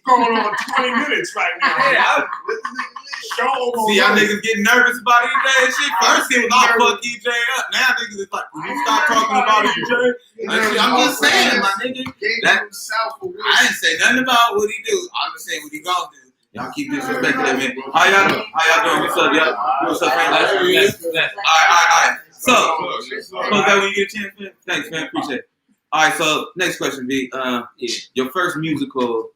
going on 20 minutes right now. Yeah, See, y'all niggas getting nervous about EJ and shit. First it was all fuck EJ up. Now niggas is like, will you stop talking about EJ? I'm just saying, my nigga. I didn't say nothing about what he do. I'm just saying what he gonna do. Y'all keep disrespecting that man. How y'all doing? What's up, y'all? What's up, man? All right. So that when you get a chance, man. Thanks, man. Appreciate it. All right, so next question, B. Your first musical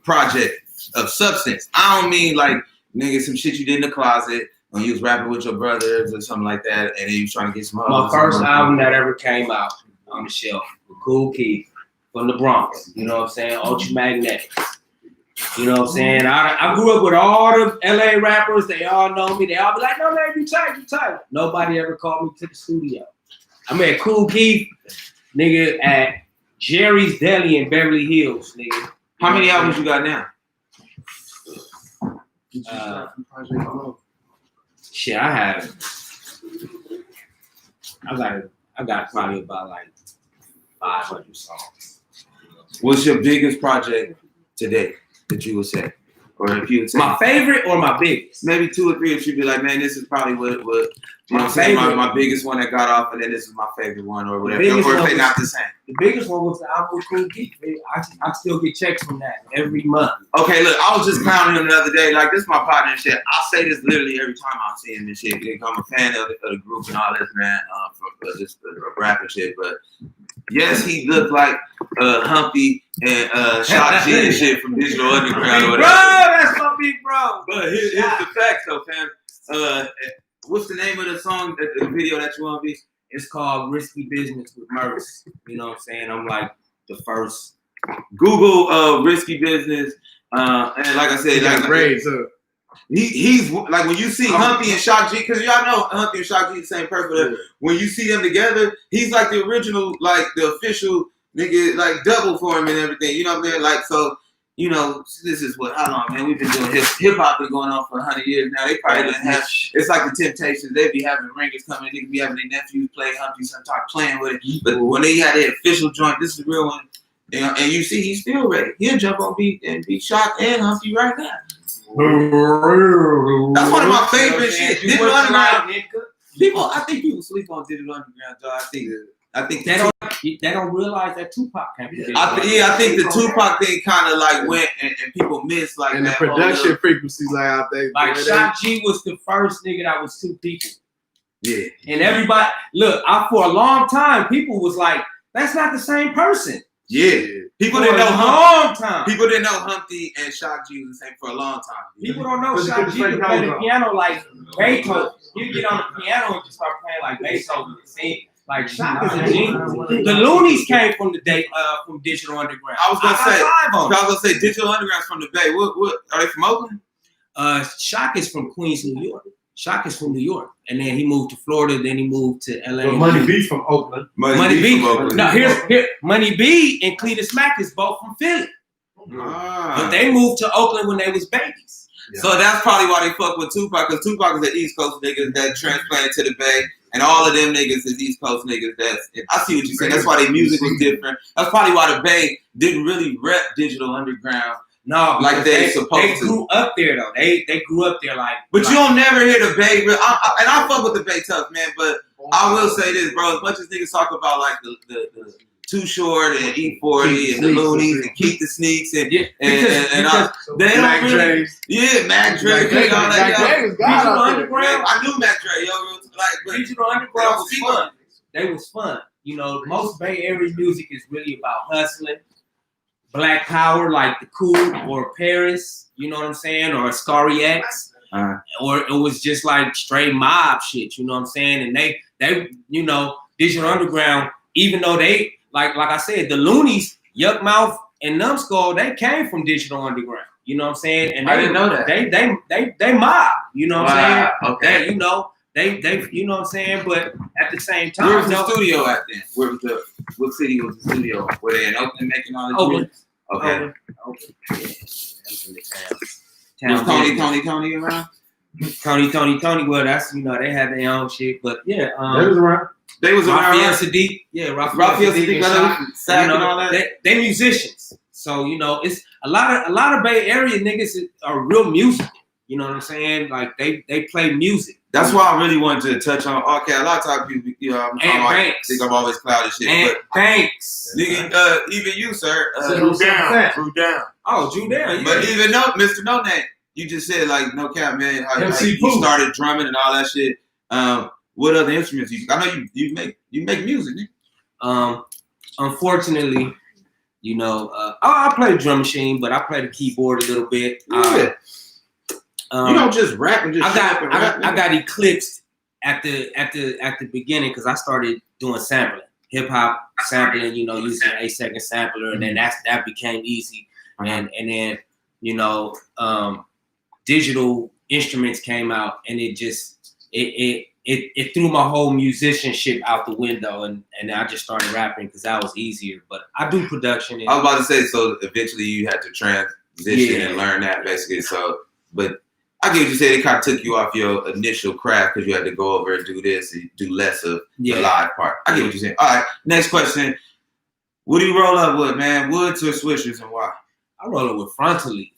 project of substance. I don't mean like nigga some shit you did in the closet when you was rapping with your brothers or something like that, and then you was trying to get some. My first album that ever came out on the shelf, with Cool Keith from the Bronx. You know what I'm saying? Ultramagnetic. You know what I'm saying? I grew up with all the LA rappers. They all know me. They all be like, no, man, you tight. Nobody ever called me to the studio. I met Cool Keith, nigga, at Jerry's Deli in Beverly Hills, nigga. How many albums you got now? Shit, I got probably about like 500 songs. What's your biggest project today that you would say? Or if you would say my favorite or my biggest? Maybe 2 or 3 that you'd be like, man, this is probably what you know what I'm saying, my biggest one that got off, and then this is my favorite one, or whatever. Or if they're not the same. The biggest one was the album with Cool Keith. I still get checks from that every month. Okay, look, I was just clowning him the other day. Like, this is my partner and shit. I say this literally every time I see him and shit. I'm a fan of the group and all this, man, for just rap and shit. But yes, he looked like Humpty and Shock G and shit from Digital Underground or whatever. Bro, that's my big bro. But here's the facts, though, fam. What's the name of the song, the video that you want to be? It's called Risky Business with Merce. You know what I'm saying? I'm like the first. Google Risky Business. And like I said, like, he's like when you see Humpty and Shock G, because y'all know Humpty and Shock G the same person. But when you see them together, he's like the original, like the official nigga, like double for him and everything. You know what I'm saying? Like, so, you know, this is how long, man? We've been doing hip hop been going on for 100 years now. They probably didn't have. It's like the Temptations. They be having ringers coming. They be having their nephews play Humpty sometimes playing with it. But when they had their official joint, this is the real one. You know, and you see, he's still ready. He'll jump on beat and be Shock and Humpty right now. That's one of my favorite shit. Digital Underground. I think people sleep on Digital Underground, Joe. I think they don't realize that Tupac came from I think the Tupac thing kind of like went and people missed like and that. And the production frequency, like I think. Like Shock G was the first nigga that was 2 people. Yeah. And everybody, look, for a long time, people was like, that's not the same person. Yeah. People didn't know People didn't know Humpty and Shock G was the same for a long time. People don't know Shock G could play the piano like Beethoven. You get on the piano and just start playing like Beethoven. See? Like Shock is a genius. The Loonies came from from Digital Underground. I was gonna say Digital Underground's from the Bay. What are they from Oakland? Shock is from Queens, New York. Shock is from New York, and then he moved to Florida. Then he moved to LA. But Money B's from Oakland. Money B from Oakland. No, here, Money B and Cletus Mack is both from Philly, but they moved to Oakland when they was babies. Yeah. So that's probably why they fuck with Tupac, because Tupac is an East Coast nigga that transplanted to the Bay, and all of them niggas is East Coast niggas. I see what you're saying. That's why their music was different. That's probably why the Bay didn't really rep Digital Underground. No, like they supposed to. They grew up there though. They grew up there like. But you don't never hear the Bay. And I fuck with the Bay tough, man. But I will say this, bro. As much as niggas talk about like the Too Short and E40 and the Loonies and Keep the Sneaks and they don't Mac really. Dre's. Mac Dre. Digital Underground. I knew Mac Dre, yo. Like, Digital Underground was fun. They was fun. You know, most Bay Area music is really about hustling. Black Power, like the Cool or Paris, you know what I'm saying, or Scary X, or it was just like straight mob shit, you know what I'm saying? And they, you know, Digital Underground, even though they, like I said, the Loonies, Yuck Mouth, and Numbskull, they came from Digital Underground, you know what I'm saying? And I didn't know that. They mob, you know what I'm saying? Okay. You know, they, you know what I'm saying? But at the same time, where was the studio at then? What city was the studio? Were they in Oakland making all the dreams? Okay. Was Tony around? Tony. Well, that's, you know, they had their own shit, but yeah. They was around. Raphael Sadiq. Yeah, Raphael Sadiq. You know, they musicians. So it's a lot of Bay Area niggas are real music. You know what I'm saying? Like they play music. That's why I really wanted to touch on. Okay, a lot of times people, I'm think I'm always clouded shit. And but thanks. Nigga, even you, sir. Drew down. Oh, Drew down. Yeah. But even Mr. No Name, you just said like no cap, man. How MC you started drumming and all that shit. What other instruments you? I know you make music. Nigga. Unfortunately, I play the drum machine, but I play the keyboard a little bit. Yeah. You don't just rap and just. I got eclipsed at the beginning because I started doing sampling, hip hop sampling. Using an 8-second sampler, and then that became easy. And then digital instruments came out, and it just it threw my whole musicianship out the window, and I just started rapping because that was easier. But I do production. I was about to say, so eventually you had to transition and learn that basically. So, but I get what you said. It kind of took you off your initial craft because you had to go over and do this and do less of the live part. I get what you're saying. All right, next question. What do you roll up with, man? Woods or Swishers, and why? I roll up with frontal leaf,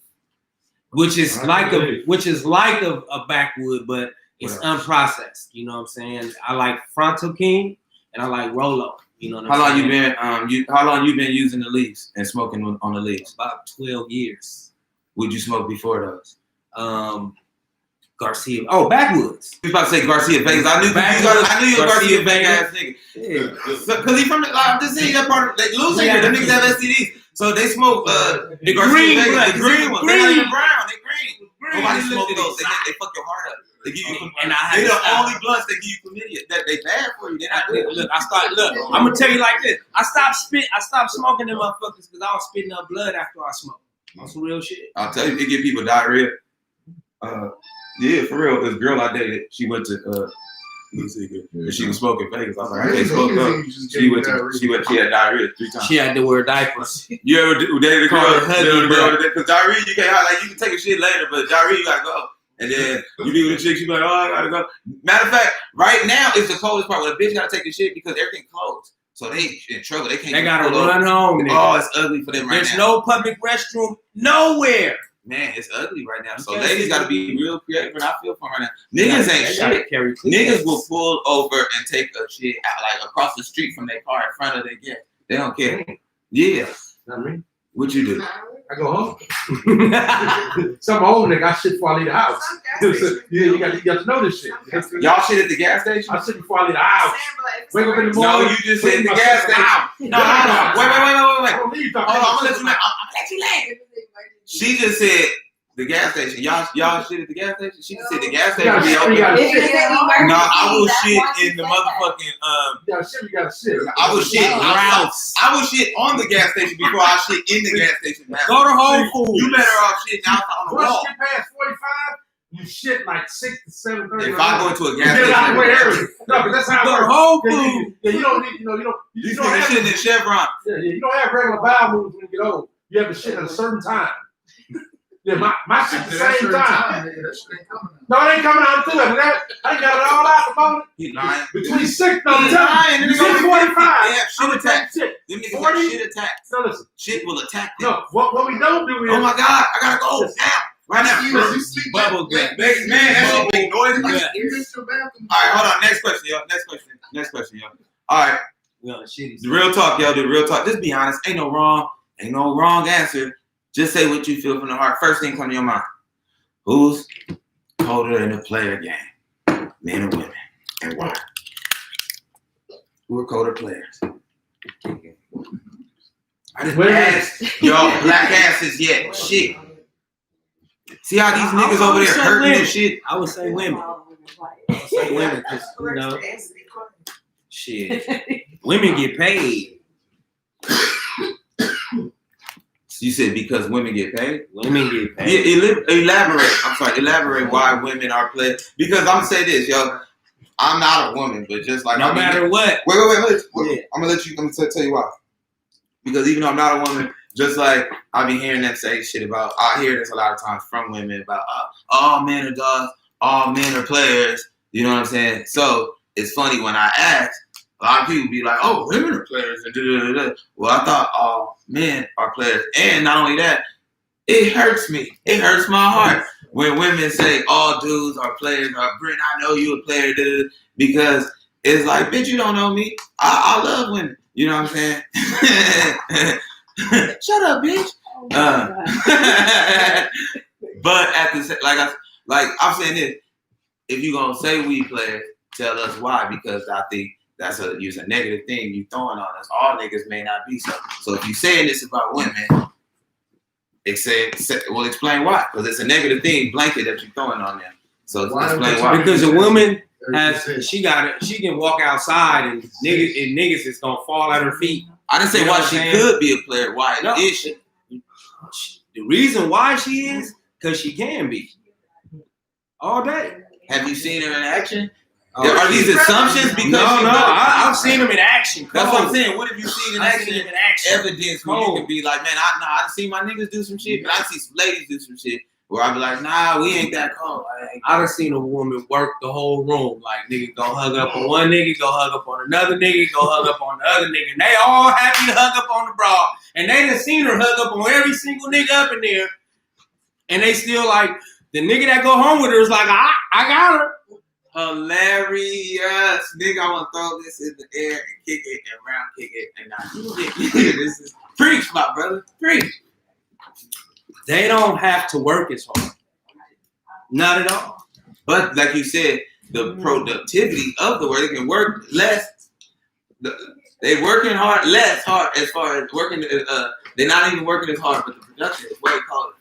which is like a backwood, but it's unprocessed. You know what I'm saying? I like Frontal King and I like Rolo. You know what I'm saying? How long you been using the leaves and smoking on the leaves? About 12 years. Would you smoke before those? Garcia. Oh, backwoods. I was about to say Garcia Vegas. I knew you were Garcia Vegas ass nigga. Yeah. Cause he from I'm just saying that part of like losing here. The niggas have STDs. So they smoke the Garcia Vegas, the green one. They're not even brown. They green. Nobody smoke those. They fuck your heart up. They give you they're the only blunts that give you chlamydia. That they bad for you. They're not good. Look, I'm gonna tell you like this. I stopped smoking them motherfuckers because I was spitting up blood after I smoked. That's some real shit. I'll tell you, it give people diarrhea. Yeah, for real. This girl I dated, she went to she was smoking Vegas. I was like, I can't smoke up. She had diarrhea 3 times. She had to wear diapers. You ever dated a girl? Because diarrhea, you can take a shit later, but diarrhea you gotta go. And then you be with a chick, she be like, oh, I gotta go. Matter of fact, right now is the coldest part when a bitch gotta take a shit because everything closed. So they in trouble. They can't. They gotta run home. Oh, it's ugly for them right now. There's no public restroom nowhere. Man, it's ugly right now. So ladies gotta be real creative, and I feel for them right now. Niggas ain't shit. Niggas will pull over and take a shit out like across the street from their car in front of their guest. They don't care. Yeah. What you do? I go home. Some old nigga, I shit before I leave the house. You got to know this shit. Y'all shit at the gas station? I shit before I leave the house. Wake up in the morning. No, you just said the gas station. No, wait. Hold on, I'm gonna let you land. She just said the gas station. Y'all shit at the gas station? She just said the gas station be open. No, I will shit in the motherfucking You gotta shit. I will shit on the gas station before I shit in the gas station. Go to Whole Foods. You better off shitting out on the wall. Once you get past 45, you shit like 6 to 7:30. If I go into a gas station, no, but that's how go to Whole Foods. Yeah, you don't need, you don't have shit in Chevron. Yeah, you don't have regular bowel movements when you get old. You have to shit at a certain time. Yeah, my shit the same time. No, it ain't coming out too. I ain't got it all out the moment. Between 6 and 45. They have shit attacks. Them niggas have shit attacks. No, listen. Shit will attack them. No, what we don't do is. Oh my God, I gotta go now. Right now. Bubble gut. Man, that shit make noise. All right, hold on. Next question, y'all. All right. The real talk, y'all. The real talk. Just be honest. Ain't no wrong answer. Just say what you feel from the heart. First thing come to your mind. Who's colder in the player game? Men or women? And why? Who are colder players? I just asked y'all black asses yet. Shit. See how these niggas over there hurting and shit? I would say women. Because, shit. Women get paid. You said because women get paid? Women get paid. Yeah, elaborate why women are players. Because I'm going to say this, yo. I'm not a woman, but just like... No matter what. Wait. I'm going to tell you why. Because even though I'm not a woman, just like I be hearing them say shit about... I hear this a lot of times from women about all men are dogs, all men are players. You know what I'm saying? So it's funny when I ask, a lot of people be like, oh, women are players. And da-da-da-da. Well, I thought all men are players. And not only that, it hurts me. It hurts my heart when women say all dudes are players. Or, Brent, I know you a player. Da-da-da. Because it's like, bitch, you don't know me. I love women. You know what I'm saying? Shut up, bitch. But at the I'm saying this, if you gonna say we players, tell us why, because I think that's a negative thing you throwing on us. All niggas may not be so. So if you saying this about women, explain why, because it's a negative thing blanket that you throwing on them. So explain why. Because a woman she can walk outside and niggas is gonna fall at her feet. I didn't say why she could be a player. Why is she? The reason why she is, because she can be. All day. Have you seen her in action? Are these assumptions? Because I've seen them in action. That's what I'm saying. What have you seen in action? Evidence where you can be like, man, I seen my niggas do some shit, but I see some ladies do some shit where I be like, nah, we ain't that cold. I done seen a woman work the whole room. Like, nigga go hug up on one nigga, go hug up on another nigga, go hug up on the other nigga. And they all happy to hug up on the broad. And they done seen her hug up on every single nigga up in there. And they still like, the nigga that go home with her is like, I got her. Hilarious. Nigga, I want to throw this in the air and kick it and round kick it. And this is preach, my brother. Preach. They don't have to work as hard. Not at all. But like you said, the productivity of the work, they can work less. They working less hard as far as working. They're not even working as hard, but the production is way colder.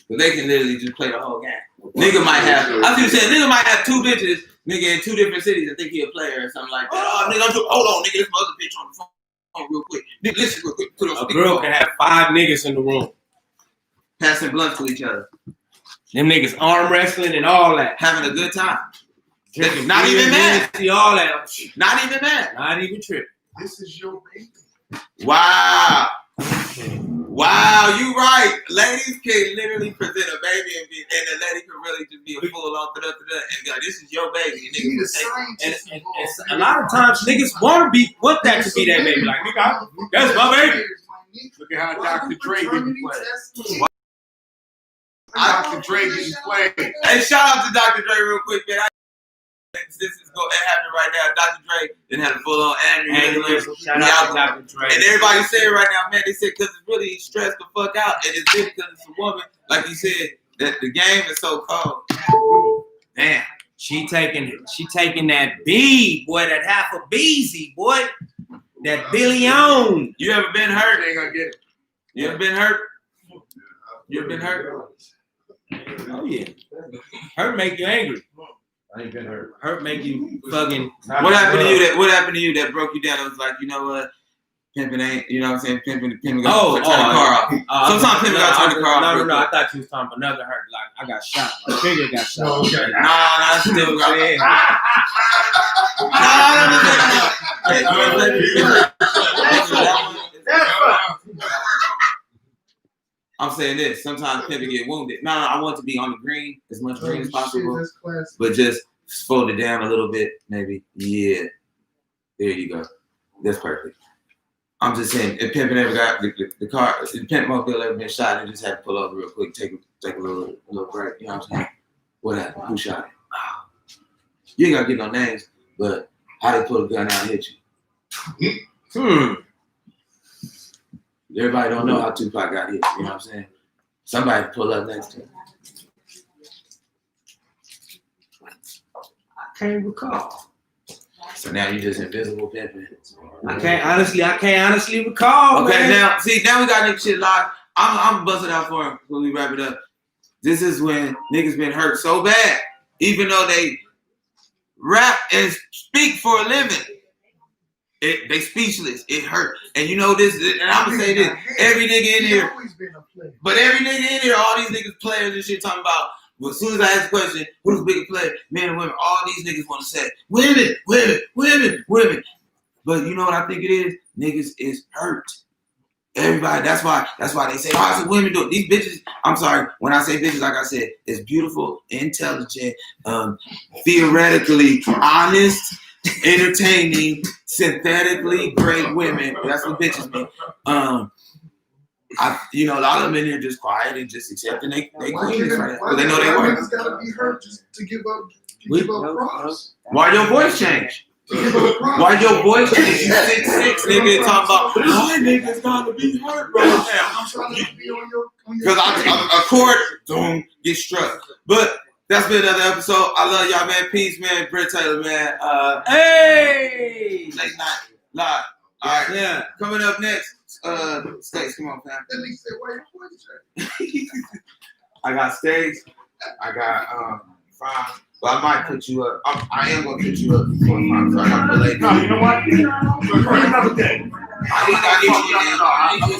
But they can literally just play the whole game. Nigga might have, I was saying, nigga might have two bitches, nigga, in two different cities and think he a player or something like that. Oh, nigga, hold on, nigga, this mother bitch on the phone real quick. Nigga, listen real quick. Put on a girl can have 5 niggas in the room. Passing blunts to each other. Them niggas arm wrestling and all that. Having a good time. Not even mad. See all that. Not even mad. Not even tripping. This is your baby. Wow. Wow, you right. Ladies can literally present a baby and the lady can really just be a fool on and go, this is your baby. And a lot of times niggas want that to be that baby. Like, nigga, that's my baby. Look at how Dr. Dre getting played. Dr. Dre getting played. Hey, shout out to Dr. Dre real quick, man. This is going to happen right now. Dr. Dre didn't have a full-on aneurysm. Shout out to Dr. Dre. And everybody saying right now, man, they said because it's really stressed the fuck out. And it's really because it's a woman, like you said, that the game is so cold. Damn. She taking that B, boy, that half a Beezy, boy. That billion. You ever been hurt? They ain't gonna get it. You ever been hurt? You ever been hurt? Oh, yeah. Hurt make you angry. I ain't been hurt. Hurt make you fucking. What happened to you? What happened to you that broke you down? It was like, you know what? Pimping ain't. You know what I'm saying? Pimping got to turn the car off. Sometimes pimping got to turn the car off. No. I thought you was talking about another hurt. Like I got shot. My finger got shot. No, okay. Nah, still got it. I'm saying this. Sometimes pimping get wounded. No, I want to be on the green, as much green as possible, but just fold it down a little bit, maybe. Yeah, there you go. That's perfect. I'm just saying, if pimping ever got the car, if pimp mobile ever been shot and just had to pull over real quick, take a little break. You know what I'm saying? What happened? Who shot him? You ain't gotta get no names, but how they pull a gun out and hit you? Everybody don't know how Tupac got hit. You know what I'm saying? Somebody pull up next to him. I can't recall. So now you just invisible pimping. I can't honestly recall. Okay, man. now we got nigga shit live. I'm busting out for him when we wrap it up. This is when niggas been hurt so bad, even though they rap and speak for a living. They speechless. It hurt. And you know this, and I'm gonna say this, every nigga in here, but every nigga in here, all these niggas players and shit talking about, well, as soon as I ask the question, who's the biggest player, men and women, all these niggas want to say, women. But you know what I think it is? Niggas is hurt. Everybody, that's why they say, oh, it's women do it. These bitches, I'm sorry, when I say bitches, like I said, it's beautiful, intelligent, theoretically honest, entertaining, synthetically great women. That's what bitches mean. A lot of them in here just quiet and just accepting they queens right now. They know they work. Niggas gotta be hurt just to give up props. Why your voice change? Why your voice change? You 6'6", nigga, talking about why niggas gotta be hurt right now? I'm trying to be on your Because a chord don't get struck. But that's been another episode. I love y'all, man. Peace, man. Brent Taylor, man. Hey! Late night live. All right, yeah. Coming up next, Stace, come on, fam. At least say why your voice. I got Stace. I got Five. But I might put you up. I am gonna put you up before 5. So I got the lady. No, you know what? Bring another day. I need you.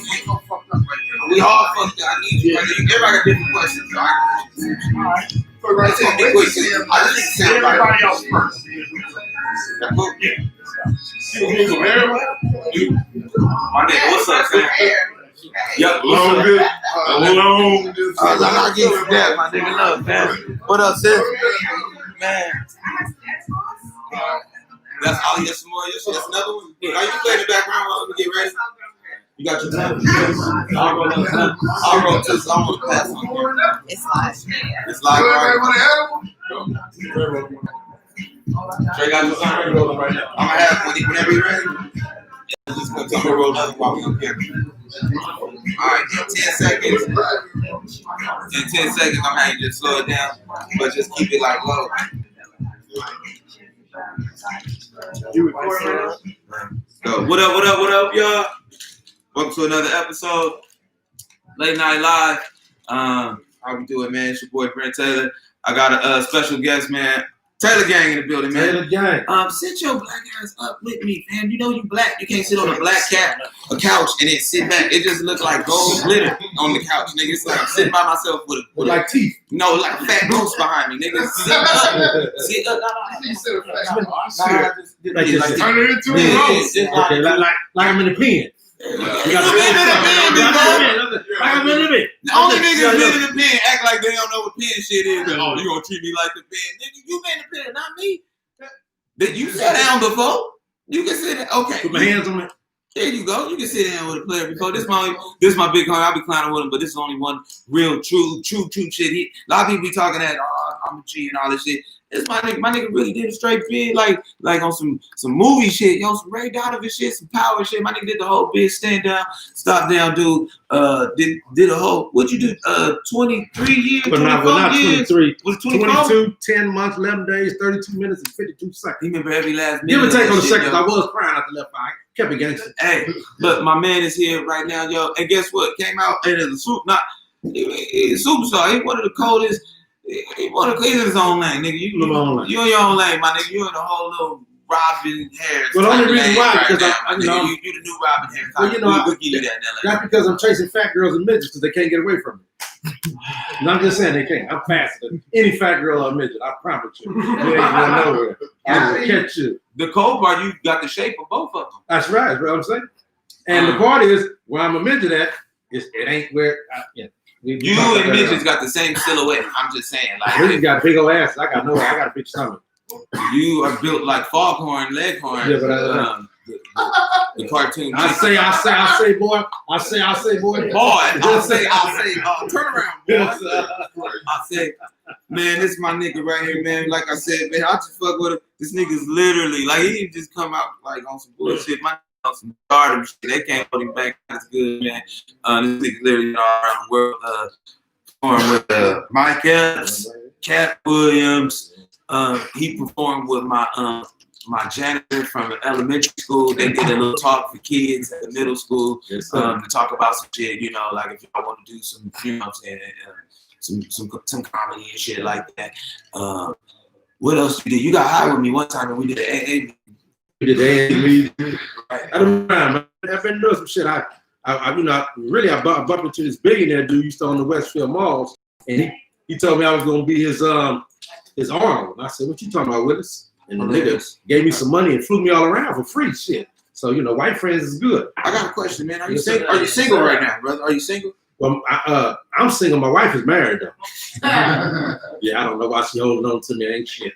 We all fucked up. I need you. Everybody got different questions. So Alright. I just sound Everybody else first. My nigga, what's up, fam? Yup, Long good. I'm not getting you that, my nigga. Love, man. What up, sis? Man. That's all. Yes, some more. Yes, that's another one. Are you playing the background while we get ready? You got your time? I'll roll too, so I'm going to pass on here. It's live. It's live. Trey got your time rolling right now. I'm going to have whenever you're ready. Just going to roll up while we up here. All right, in 10 seconds. In 10 seconds, I'm going to just slow it down, but just keep it like low. You recording? So, what up, y'all? Welcome to another episode, Late Night Live. How we doing, man? It's your boy Brent Taylor. I got a special guest, man. Taylor Gang in the building, man. Taylor Gang. Sit your black ass up with me, man. You know you black. You can't sit on a black a couch and then sit back. It just looks like gold glitter on the couch, nigga. It's like I'm sitting by myself with like teeth. No, like a fat ghost behind me, nigga. Sit up. Sit up. Turn it into a roast. Okay, like I'm in the pen. Like I'm in the pen. The only niggas been in the pen act like they don't know what pen shit is. Oh, you gonna treat me like the pen. Nigga, you been in the pen, not me. Did you sit down before? You can sit down. Okay. Put my hands on it. There you go. You can sit down with a player before. This my big homie. I'll be clowning with him, but this is only one real true shit. A lot of people be talking that, I'm a G and all this shit. This my nigga really did a straight bid, like on some movie shit, some Ray Donovan shit, some power shit. My nigga did the whole bid, stand down, stop down, dude. Did a whole, what'd you do? 23 years, but not 23. Was 22, 10 months, 11 days, 32 minutes, and 52 seconds. You remember every last minute. Give and take on the shit, seconds. I was crying out the left eye. Kept it gangster. Hey, look, my man is here right now, yo. And guess what? Came out and he's a superstar. He's one of the coldest. He's in his own lane, nigga. You in your own lane, my nigga. You in the whole little Robin Harris. Well, the only reason why, because you the new Robin Harris. Well, we'll give you that. That's because I'm chasing fat girls and midgets because they can't get away from me. And I'm just saying they can't. I'm faster than any fat girl or midget. I promise you. You ain't going nowhere. I will catch you. The cold part, you got the shape of both of them. That's right. That's what I'm saying. And the part is where I'm a midget at. It ain't where. You and midgets got the same silhouette. I'm just saying, like midgets got big old ass. I got a big stomach. You are built like Foghorn Leghorn. Yeah, but the cartoon. I say, boy. Turn around, boy. I say, man, this is my nigga right here, man. Like I said, man, I just fuck with him. This nigga's literally like he didn't just come out like on some bullshit. On some stardom shit. They can't hold him back. That's good, man. This nigga literally all around the world. Performed with Mike Epps, Cat Williams. He performed with my janitor from elementary school. They did a little talk for kids at the middle school to talk about some shit, like if y'all want to do some, I'm saying, some comedy and shit like that. What else you did? You got high with me one time and we did an AA. We did AA. I don't know, I've been doing some shit. I bumped into this billionaire dude used to own the Westfield malls, and he told me I was gonna be his Arnold. And I said, "What you talking about, Willis?" And the nigga gave me some money and flew me all around for free shit. So white friends is good. I got a question, man. Are you single? Are you single right now, brother? Are you single? Well, I'm single. My wife is married though. Yeah, I don't know why she holding on to me. Ain't shit.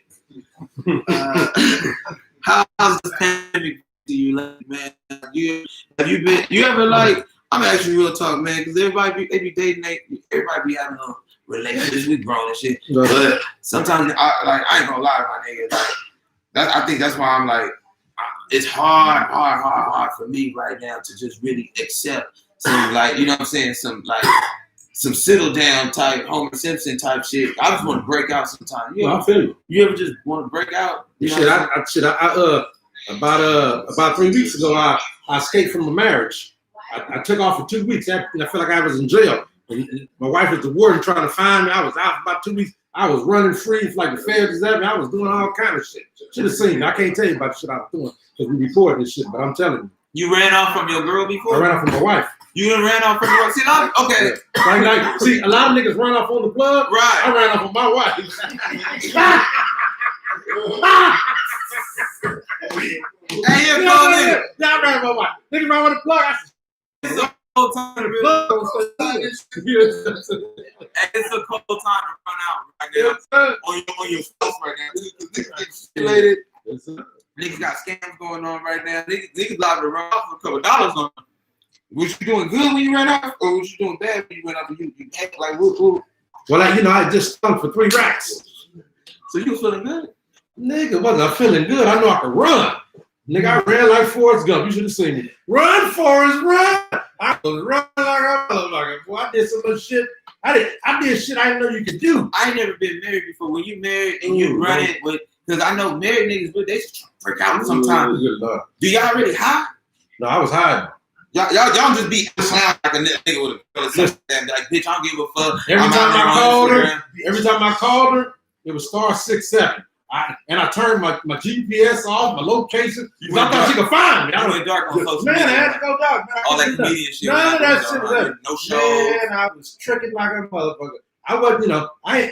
how's this pandemic to you, like, man? You ever like? I'm actually real talk, man, because everybody be dating, everybody be having a relationships, we grown and shit. But sometimes I ain't gonna lie, my nigga. Like I think that's why I'm like, it's hard for me right now to just really accept some, like, you know what I'm saying, some settle down type Homer Simpson type shit. I just want to break out sometimes. I feel you. You ever just want to break out? About 3 weeks ago, I escaped from a marriage. I took off for 2 weeks. I felt like I was in jail. And my wife was the warden trying to find me. I was out for about 2 weeks. I was running free like the feds was at me. I was doing all kind of shit. Should have seen me. I can't tell you about the shit I was doing because we recorded this shit, but I'm telling you. You ran off from your girl before? I ran off from my wife. You done ran off from your wife? See, okay. Like, see, a lot of niggas run off on the plug. Right. I ran off on my wife. Hey, you're calling. Yeah, I ran off on my wife. Niggas run on the plug. It's a cold time to run out right now. On your stuff right now. Niggas got scams going on right now. Niggas liable to run off for a couple of dollars on them. Was you doing good when you ran off, or was you doing bad when you ran off? And you act like whoop. Well, I just stung for 3 racks. So you was feeling good? Nigga, wasn't I feeling good? I know I could run. Nigga, I ran like Forrest Gump. You should have seen me. Run, Forrest, run! I was running like a motherfucker. Boy, I did some little shit. I did shit I didn't know you could do. I ain't never been married before. When you married and you running with, because I know married niggas, but they just break out sometimes. Do y'all really high? No, I was hiding. Y'all just be sound like a nigga with a like, bitch, I don't give a fuck. Every time I called her, it was *667. I turned my GPS off, my location, because I thought she could find me. I went dark on social media. Man, I had to go dark. Man, all that comedian shit. None of that shit was there. No show. Man, I was tricking like a motherfucker. I wasn't, I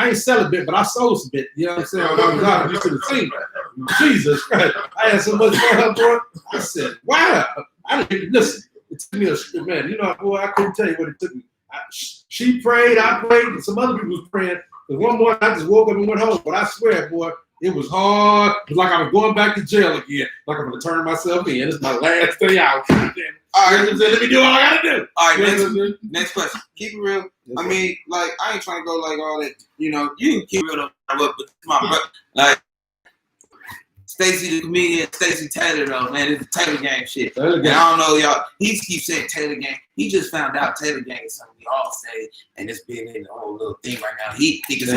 ain't celibate, but I sold some bit. You know what I'm saying? I was out, you should have seen that. Jesus Christ. I had so much fun, boy. I said, wow. I didn't listen. It took me a man. You know, boy, I couldn't tell you what it took me. She prayed, I prayed, and some other people was praying. But one morning, I just woke up and went home. But I swear, boy, it was hard. It was like I was going back to jail again. Like I'm going to turn myself in. It's my last day out. All right, let me do all I got to do. All right, next question. Keep it real. I mean, like, I ain't trying to go like all that. You know, you can keep it real, but my brother, like, Stacey the comedian, Stacey Taylor though, man, it's Taylor Gang shit. And I don't know, y'all. He keeps saying Taylor Gang. He just found out Taylor Gang is something we all say, and it's been in the whole little thing right now. He think it's a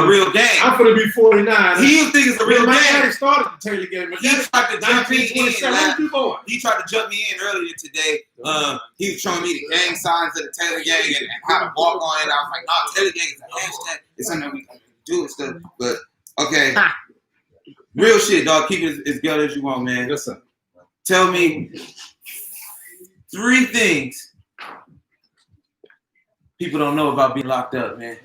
real gang. I'm gonna be 49. He think it's a real gang. I started the Taylor Gang. But he tried to jump me in. He tried to jump me in earlier today. He was showing me the gang signs of the Taylor Gang and how to walk on it. I was like, nah, Taylor Gang is a hashtag. It's something that we can do and stuff. But okay. Real shit, dog. Keep it as good as you want, man. Yes, sir. Tell me 3 things people don't know about being locked up, man.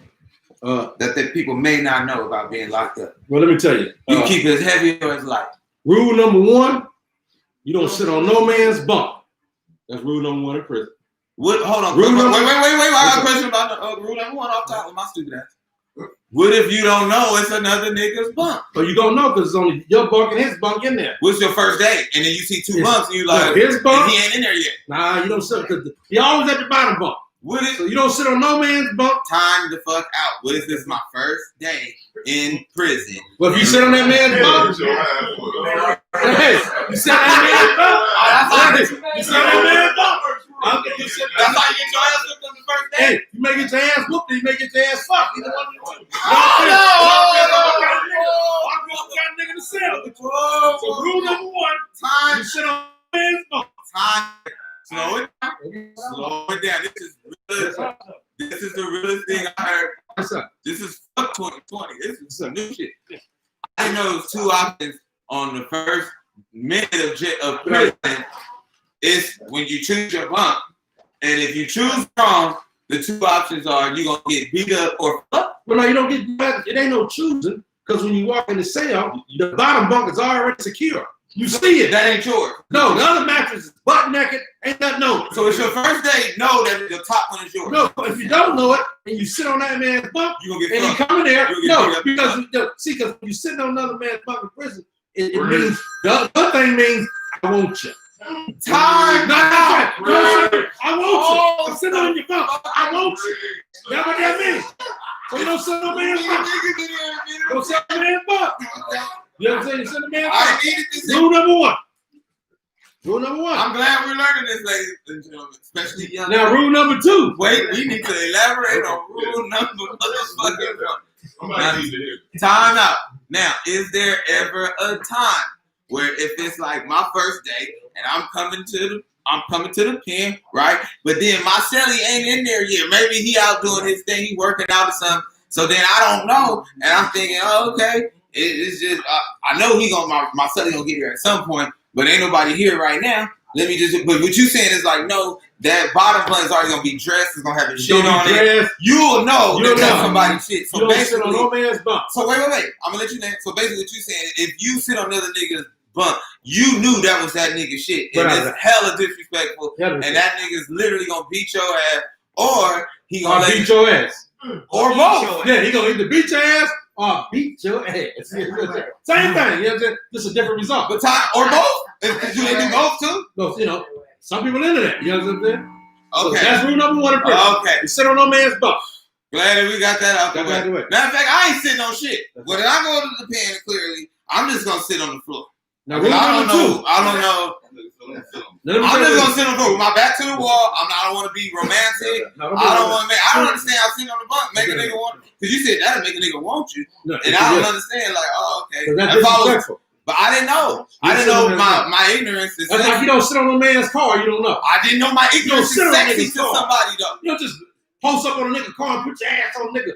That people may not know about being locked up. Well, let me tell you. You keep it as heavy or as light. Rule number 1, you don't sit on no man's bunk. That's rule number 1 in prison. What? Hold on. Wait. I got a question about rule number 1 off top with my stupid ass. What if you don't know it's another nigga's bunk? So you don't know because it's only your bunk and his bunk in there. What's your first day? And then you see 2 bunks and you like, his bunk? And he ain't in there yet. Nah, you don't sit because he always at the bottom bunk. So you don't sit on no man's bunk. Time the fuck out. What if this is my first day in prison? Well, if you sit on that man's bunk, hey, you sit on that man's bunk. You sit on that man's bunk. That's how you get your ass whooped on the first day. Hey, you may get your ass whooped, you may get your ass fucked. Either one you want. Nigga to sell. So rule number 1, time. You sit on man's bunk. Time. Slow it down. Slow it down. This is the realest thing I heard. What's up? This is fuck 2020. This is some new shit. I know there's 2 options on the first minute of prison. It's when you choose your bunk, and if you choose wrong, the 2 options are you're gonna get beat up or fuck. Well, no, you don't get beat. It ain't no choosing because when you walk in the cell, the bottom bunk is already secure. You see it. That ain't yours. No, the other mattress is butt naked. Ain't nothing on it. So it's your first day. Know that the top one is yours. No, if you don't know it and you sit on that man's bunk, you gonna get and fucked. you come in there. No, because because when you're sitting on another man's bunk in prison, it means the other thing means I want you. Time. No, I want you. I'm sitting on your bump. I want you. That's what that means. So you don't sit on man's bump. Don't sit on man's bump. You know what I'm saying? You sit on man's bump. I needed this. Rule number one. Rule number one. I'm glad we're learning this, ladies and gentlemen, especially young. Now, rule number two. Wait, we need to elaborate on rule number motherfucking one. Time out. Now, is there ever a time where if it's like my first day and I'm coming to the pen, right? But then my celly ain't in there yet. Maybe he out doing his thing, he working out or something. So then I don't know, and I'm thinking, oh, okay, it's just I know he gonna my celly gonna get here at some point, but ain't nobody here right now. Let me just. But what you saying is like, no, that bottom bun is already gonna be dressed. It's gonna have the shit on it. You'll know that that's somebody's shit. So you don't basically, sit on no man's bump. so wait. I'm gonna let you know. So basically, what you saying, if you sit on another nigga's bump, you knew that was that nigga's shit, and it's hella disrespectful, and that nigga's literally gonna beat your ass, or he gonna beat your ass, or both. Yeah, he gonna either beat your ass or beat your ass. Same thing. You know what I'm saying? Just a different result. But time or both? Do they do both too? No, you know, some people into that. You know what I'm saying? Okay, so that's rule number one. Okay, you sit on no man's bump. Glad that we got that out the way. Matter of fact, I ain't sitting on shit. When I go to the pen, clearly, I'm just gonna sit on the floor. Now, I don't know. I'm just gonna sit on the floor with my back to the wall. I don't want to be romantic. I don't understand how sitting on the bunk make a nigga want. Because you said that'll make a nigga want you, and I don't understand. Like, oh, okay. But I didn't know. My ignorance is. That's like you don't sit on a man's car. You don't know. I didn't know my ignorance is sexy to somebody though. You don't just post up on a nigga car and put your ass on a nigga.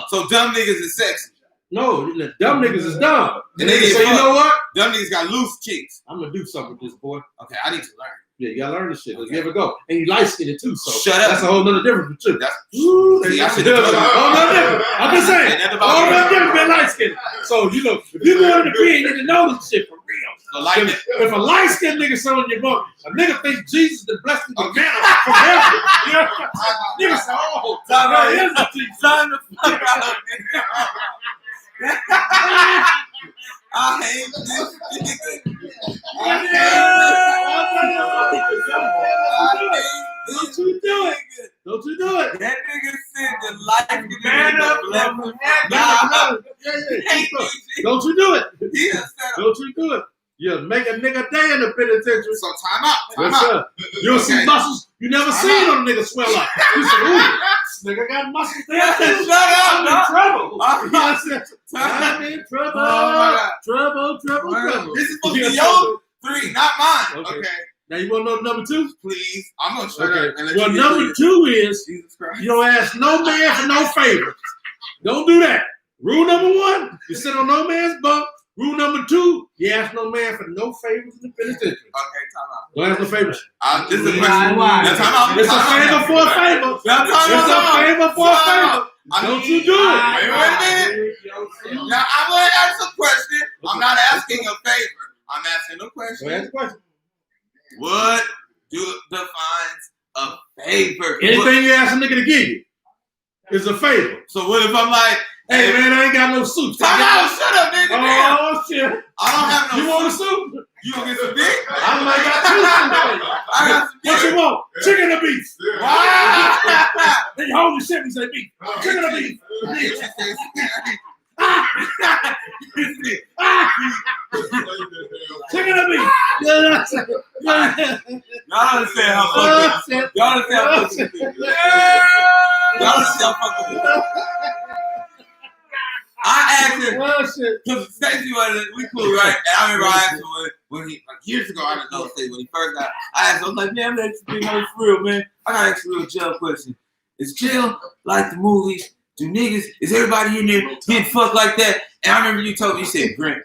So dumb niggas is sexy. No, the dumb niggas is dumb. The niggas say, you know what? Dumb niggas got loose cheeks. I'm gonna do something with this, boy. Okay, I need to learn. Yeah, you gotta learn this shit. Okay. You ever go. And you light skinned too, so shut up. That's a whole nother difference with you. That's I'm just saying. All that difference been light skinned. So you know, if you go in the pen, you need to know this shit for real. So if a light skinned nigga sit on your bunk, a nigga thinks Jesus is blessed with the manna from heaven. You know? Nigga say, oh, here's the Jesus. Son the fuck out. I hate this nigga. Don't you do it. Don't you do it. That nigga said the life man up. Don't you do it. Don't you do it. You make a nigga day in the penitentiary. So time out. You'll see muscles you never seen on a nigga swell up. You say, ooh, this nigga got muscles there. Shut up, I'm in trouble. I'm in trouble. Oh Trouble. This is supposed to be your 3, not mine. Okay. Now you want to know number 2? Please. I'm going to shut up. And well, number 2 is you don't ask no man for no favors. Don't do that. Rule number 1, you sit on no man's bunk. Rule number 2, you ask no man for no favors in the penitentiary. Okay, time out. Don't ask no favors. This is a question. Now, time out. It's a favor for a favor. It's a favor for a favor. Don't you do it. Wait a minute. Now, I'm going to ask a question. I'm not asking a favor. I'm asking a question. Ask a question. What defines a favor? Anything you ask a nigga to give you is a favor. So what if I'm like, hey man, I ain't got no suit. Shut up, nigga. Oh shit. I don't have no You want a suit? You gonna get some dick? I might got 2 suits. I got some dick. What you want? Chicken or beef? Wow. Then you hold your shit and say beef. Chicken or beef? Chicken or beef? Y'all understand how fucking. Y'all understand how fucking. Y'all understand how fucking. I asked him because Stacey was we cool, right? And I remember I asked him when he like years ago. I didn't know Stacey when he first got. I asked him, I was like, "Man, that's for real, man. I gotta ask you a real jail question. Is jail like the movies? Do niggas? Is everybody in there getting fucked like that?" And I remember you told me, you said, "Brent,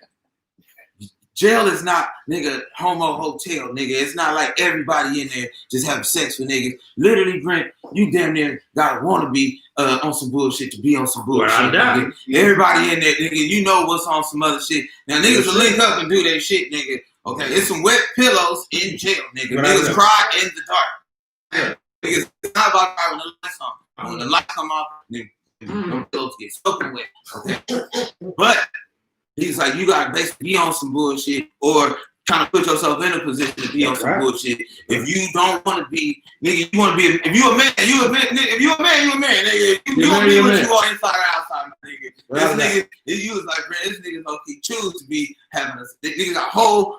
jail is not nigga homo hotel, nigga. It's not like everybody in there just having sex with niggas. Literally, Brent, you damn near gotta want to be on some bullshit to be on some bullshit. Nigga. Everybody in there, nigga, you know what's on some other shit. Now niggas will link up and do their shit, nigga. Okay, it's some wet pillows in jail, nigga. Niggas cry in the dark. Niggas, it's not about crying when the lights on. When the lights come off, nigga, them pillows get soaking wet. Okay, but He's like, you gotta basically be on some bullshit or kind of put yourself in a position to be on some bullshit. If you don't want to be, nigga, you want to be. If you a man, you a man. If you a man, you a man. Nigga, you don't be what you are inside or outside, nigga. This nigga, you was like, man, this nigga low-key choose to be having a. Nigga got whole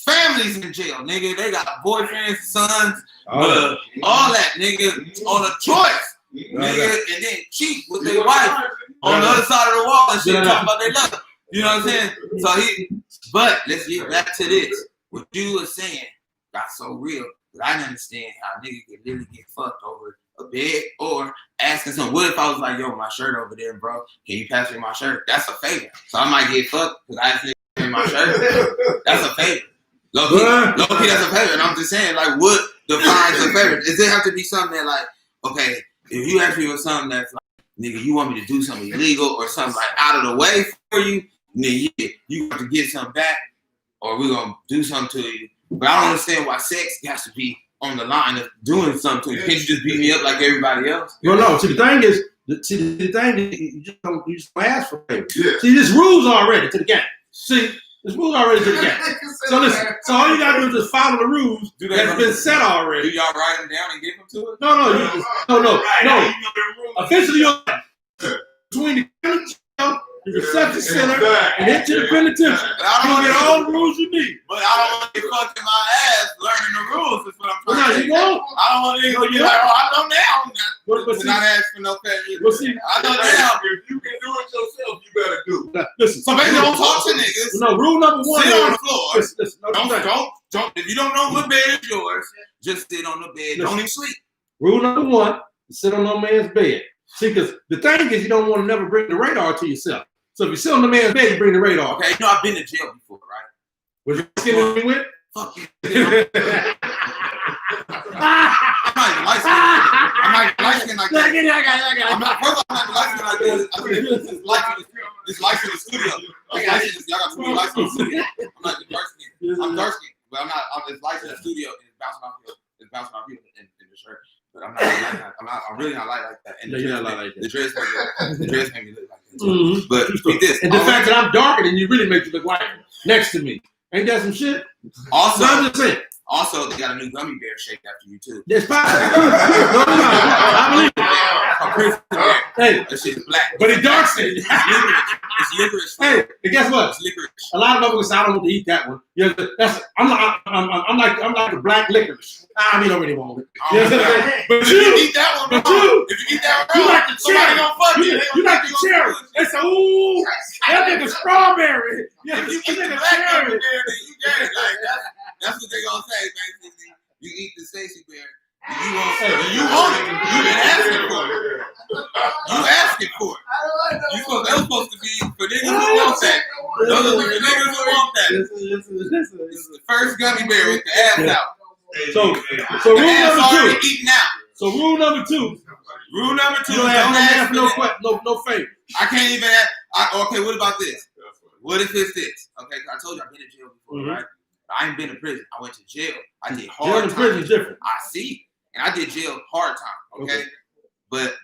families in jail, nigga. They got boyfriends, sons, all that, nigga, on a choice, nigga, and then cheat with their wife on the other side of the wall and shit, talking about their love. You know what I'm saying? So but let's get back to this. What you were saying got so real. I didn't understand how niggas could literally get fucked over a bed or asking something. What if I was like, yo, my shirt over there, bro? Can you pass me my shirt? That's a favor. So I might get fucked because I asked niggas to pass me my shirt. That's a favor. Low key, that's a favor. And I'm just saying, like, what defines a favor? Does it have to be something that, like, okay, if you ask me for something that's like, nigga, you want me to do something illegal or something like out of the way for you, then you have to get something back or we're going to do something to you. But I don't understand why sex has to be on the line of doing something to you. Can't you just beat me up like everybody else? Well, no. See, the thing is, you just don't ask for favor. Yeah. See, there's rules already to the game. See, there's rules already to the game. So listen, so all you got to do is just follow the rules that's been set already. Do y'all write them down and give them to us? No. Officially, between the the reception center and into the penitentiary. You'll get all the rules you need. But I don't want to get fucked in my ass learning the rules. That's what I'm trying to say. You won't. I don't want to be like, oh, I know now. Not ask for no favor. I know now. If you can do it yourself, you better do it. Listen. So maybe don't talk to niggas. No, rule number one. Sit on the floor. Listen, don't. If you don't know what bed is yours, just sit on the bed. Don't even sleep. Rule number one: sit on no man's bed. See, because the thing is, you don't want to never bring the radar to yourself. So if you sit on the man's bed, you bring the radar. Okay, you know I've been to jail before, right? Was you skinny when you went? Fuck you. I'm not even light-skinned like that. I'm not light-skinned like this. I think it's lights in the studio. Y'all got too many lights in the studio. I'm not dark-skinned. I'm dark-skinned, but I'm not. It's lights in the studio and it's bouncing off you in the shirt. But I'm really not light like that. And you're not light like that. The dress made me look like that. Mm-hmm. But with this, and the fact that I'm darker than you really makes you look like next to me. Ain't that some shit? Also, I'm just saying. Also, they got a new gummy bear shaped after you too. It's possible. I believe it. Hey, that shit is black. But it's dark skinned. It's licorice. Hey, and guess what? It's licorice. A lot of people say I don't want to eat that one. Yeah, I'm like a black licorice. I mean, I really want it. But if you eat that one, if you eat that one, you like the cherry. Gonna fuck you. You like the cherry. They say, ooh, that nigga strawberry. Yeah, if you eat the black cherry, then you get it. Like that's what they gonna say, basically. You eat the Stacy bear. You want it. You been asking for it. You asking for it. That was supposed to be for niggas who want that. Those are the niggas who want that. This is the first gummy bear with the ass out. So rule number 2. Eating out. So rule number 2. Rule number 2. Don't ask no favor. I can't even ask. Okay, what about this? What if it's this? Okay, I told you I've been in jail before, right? I ain't been in prison. I went to jail. I did hard time. Jail and prison is different. I see. And I did jail hard time, okay? But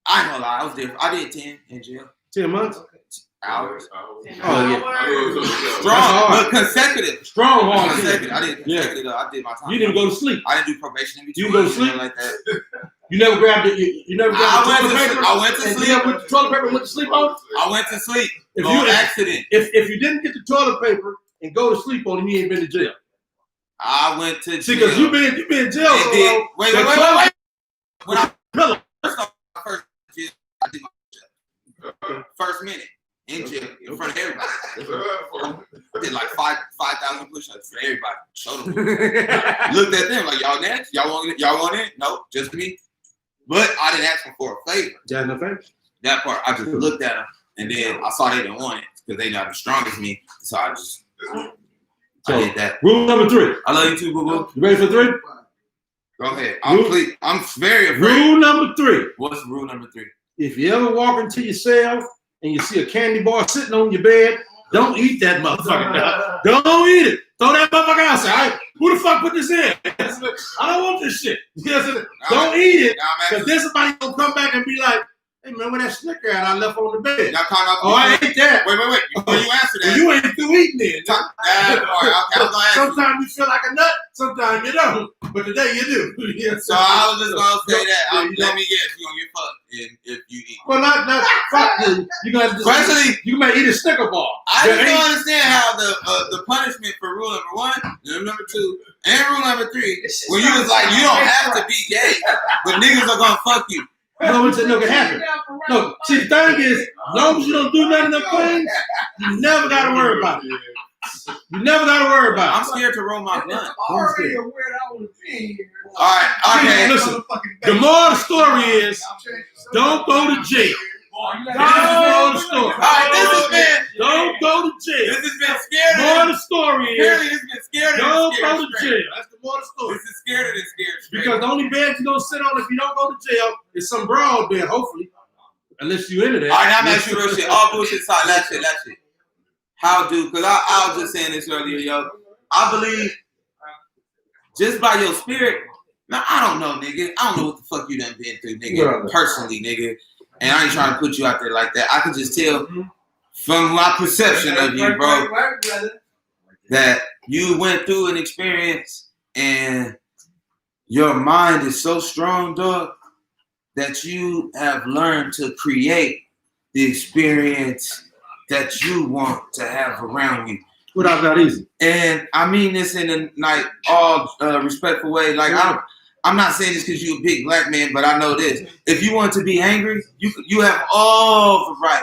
I ain't gonna lie, I was there. I did 10 in jail. 10 months? Hours. Oh, yeah. Strong, but consecutive. Strong hard. Consecutive. I did consecutive. Yeah. I did my time. You didn't go to sleep. I didn't do probation in between. You go to sleep? Like that. You never grabbed it. You never grabbed the toilet paper. I went to sleep. With the toilet paper and went to sleep on it? I went to sleep. Accident. If you didn't get the toilet paper and go to sleep on it, you ain't been to jail. I went to jail. See, because you been in jail. Wait. When I first minute in jail in front of everybody. I did like 5,000 push-ups for everybody. Showed them. Looked at them like, y'all next? Y'all want it? No, just me. But I didn't ask them for a favor. Yeah, no favor. That part, I just looked at them and then I saw they didn't want it because they not as strong as me. So I did that. Rule number 3. I love you too, boo boo. You ready for 3? Go ahead. I'm very afraid. Rule number 3. What's rule number 3? If you ever walk into your cell and you see a candy bar sitting on your bed, don't eat that motherfucker. Don't eat it. Throw that motherfucker outside. Who the fuck put this in? I don't want this shit. Don't eat it. Because then somebody gonna come back and be like, Hey man, where that Snicker at? I left on the bed. Y'all caught up. Oh, I ate that. Wait. Before you answer that. Well, you ain't through eating it. All right, I was gonna ask you. Sometimes you feel like a nut, sometimes you don't. But today you do. So I was just gonna say that. Let me guess, you gonna get fucked if you eat. Well, not fuck you. You gonna Especially, you might eat a Snicker bar. I just don't understand how the punishment for rule number 1, number 2, and rule number 3, when you was like, you don't have to be gay, but niggas are gonna fuck you. No, it's no can happen. No, see the thing is, as long as you don't do none of them things, you never gotta worry about it. You never gotta worry about it. I'm scared to roll my blunt. Already aware that I was being here. Alright, okay. Listen, the moral of the story is, don't go to jail. Moral of the story. Alright, this has been. Don't go to jail. This has been scary. Moral of the story is, Apparently, this has been scary. don't go to jail. That's the moral of the story. This is scary than scared. Because the only bed you're gonna sit on if you don't go to jail is some broad bed, hopefully. Unless you into that. Alright, now I'm asking you real shit. All bullshit aside, that shit. How do, because I was just saying this earlier, yo. I believe just by your spirit, now I don't know, nigga. I don't know what the fuck you done been through, nigga. Personally, nigga. And I ain't trying to put you out there like that. I can just tell from my perception of you, bro, that you went through an experience and your mind is so strong, dog, that you have learned to create the experience that you want to have around you. Without that easy. And I mean this in a like all respectful way. Like I'm not saying this because you're a big black man, but I know this. If you want to be angry, you have all the right.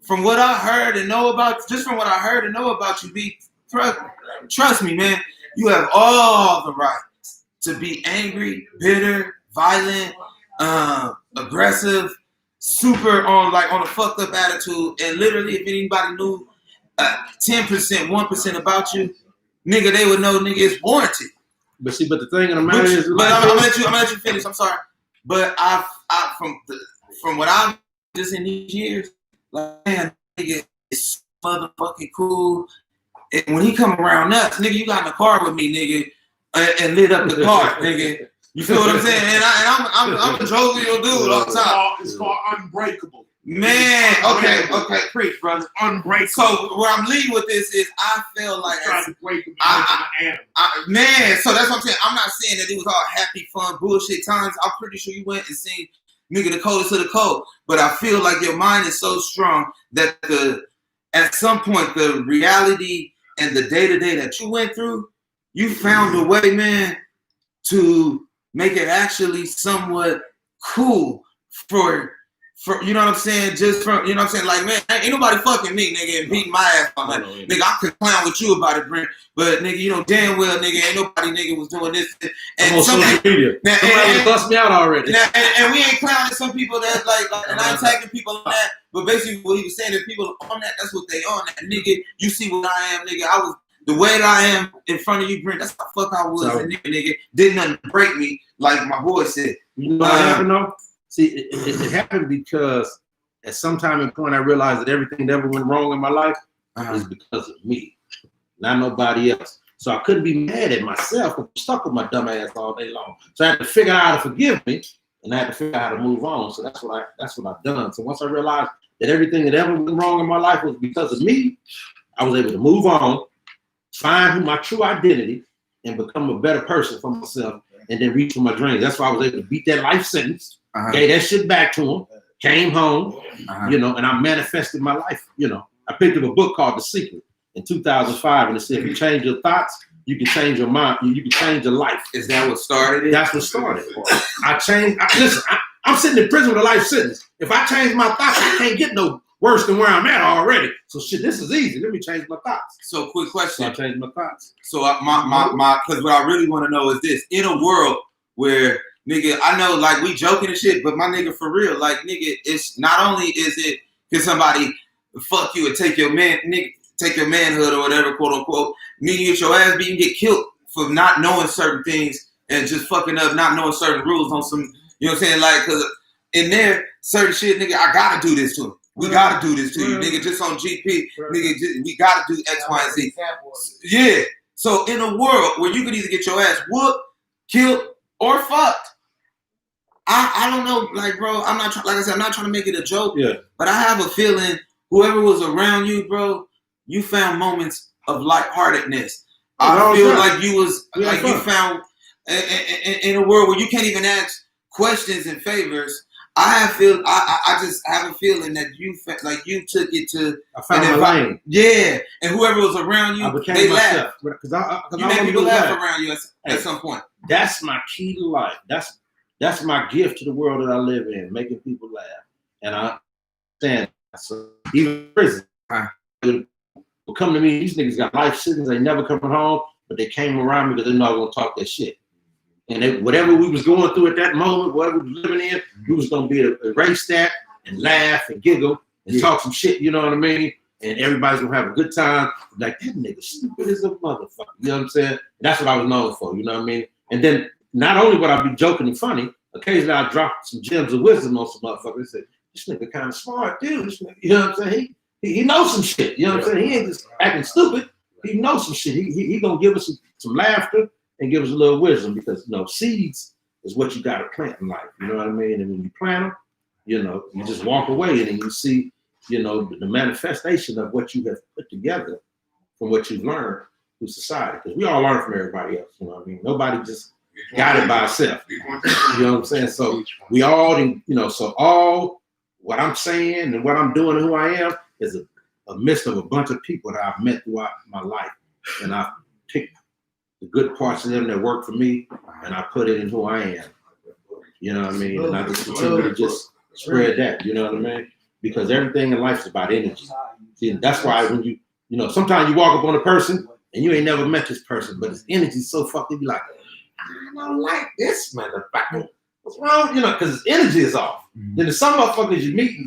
From what I heard and know about, just from what I heard and know about you, trust me, man, you have all the right to be angry, bitter, violent, aggressive, super on a fucked up attitude. And literally, if anybody knew 10%, 1% about you, nigga, they would know, nigga, it's warranted. But see, but the thing in the matter is, but I'm gonna let you finish. I'm sorry, but I from what I've just in these years, like, man, nigga, it's motherfucking cool. And when he come around us, nigga, you got in the car with me, nigga, and lit up the car, nigga. You feel what I'm saying? And I'm a jovial dude all the time. It's called unbreakable. Man, okay, preach, brother. Unbreakable. So where I'm leading with this is, I feel like trying to break them. man, so that's what I'm saying. I'm not saying that it was all happy, fun, bullshit times. I'm pretty sure you went and seen nigga the coldest of the cold. But I feel like your mind is so strong that at some point the reality and the day-to-day that you went through, you found a way, man, to make it actually somewhat cool for you know what I'm saying? Just from, you know what I'm saying? Like, man, ain't nobody fucking me, nigga, and beating my ass on that. Nigga, I could clown with you about it, Brent, but nigga, you know damn well, nigga, ain't nobody, nigga, was doing this. And on social media. Somebody bust me out already. And we ain't clowning some people that like and I ain't tagging people on that, but basically what he was saying, if people on that, that's what they on that. Nigga, you see what I am, nigga. I was the way that I am in front of you, Brent, that's how fuck I was. And nigga, didn't nothing break me, like my boy said. You know what happened though? See, it happened because at some time and point I realized that everything that ever went wrong in my life is because of me, not nobody else. So I couldn't be mad at myself. I'm stuck with my dumb ass all day long. So I had to figure out how to forgive me, and I had to figure out how to move on. So that's what I've done. So once I realized that everything that ever went wrong in my life was because of me, I was able to move on, find my true identity, and become a better person for myself, and then reach for my dreams. That's why I was able to beat that life sentence. Gave that shit back to him, came home, you know, and I manifested my life, you know. I picked up a book called The Secret in 2005, and it said, if you change your thoughts, you can change your mind, you can change your life. Is that what started it? That's what started it. Listen, I'm sitting in prison with a life sentence. If I change my thoughts, I can't get no worse than where I'm at already. So shit, this is easy. Let me change my thoughts. So quick question. So I changed my thoughts. So my because what I really want to know is this. In a world where, nigga, I know, like, we joking and shit, but my nigga, for real, like, nigga, it's not only is it can somebody fuck you and take your manhood or whatever, quote unquote, mean you get your ass beat and get killed for not knowing certain things and just fucking up, not knowing certain rules on some, you know what I'm saying? Like, cause in there, certain shit, nigga, I gotta do this to him. We gotta do this to you, nigga, just on GP, nigga, we gotta do X, Y, and Z. Yeah. So in a world where you could either get your ass whooped, killed, or fucked, I don't know, like, bro. I'm not like I said, I'm not trying to make it a joke. Yeah. But I have a feeling whoever was around you, bro, you found moments of lightheartedness. I feel like you found in a world where you can't even ask questions and favors. I just have a feeling that you took it to. I found my lane. Yeah, and whoever was around you, they laughed. You made people laugh around you at some point. That's my key to life. That's my gift to the world that I live in, making people laugh. And I understand. So even prison, will come to me. These niggas got life sentences. They never coming home, but they came around me because they know I'm gonna talk that shit. And whatever we was going through at that moment, whatever we was living in, we was gonna be able to erase that and laugh and giggle and talk some shit. You know what I mean? And everybody's gonna have a good time. Like, that nigga stupid as a motherfucker. You know what I'm saying? That's what I was known for. You know what I mean? And then not only would I be joking and funny, occasionally I drop some gems of wisdom on some motherfuckers and say, "This nigga kind of smart, dude. This nigga," you know what I'm saying? He knows some shit. You know what I'm saying? He ain't just acting stupid. He knows some shit. He gonna give us some laughter and give us a little wisdom, because seeds is what you gotta plant in life. You know what I mean? And when you plant them, you just walk away and then you see, the manifestation of what you have put together from what you've learned through society. Because we all learn from everybody else. You know what I mean? Nobody just got it by itself. You know what I'm saying? So we all, so all what I'm saying and what I'm doing and who I am is a mist of a bunch of people that I've met throughout my life. And I've picked the good parts of them that work for me, and I put it in who I am. You know what I mean? And I just continue to just spread that, you know what I mean? Because everything in life is about energy. See, that's why when you sometimes you walk up on a person and you ain't never met this person, but his energy's so fucked, you be like, I don't like this motherfucker. What's wrong? Because his energy is off. Mm-hmm. Then there's some motherfuckers you meet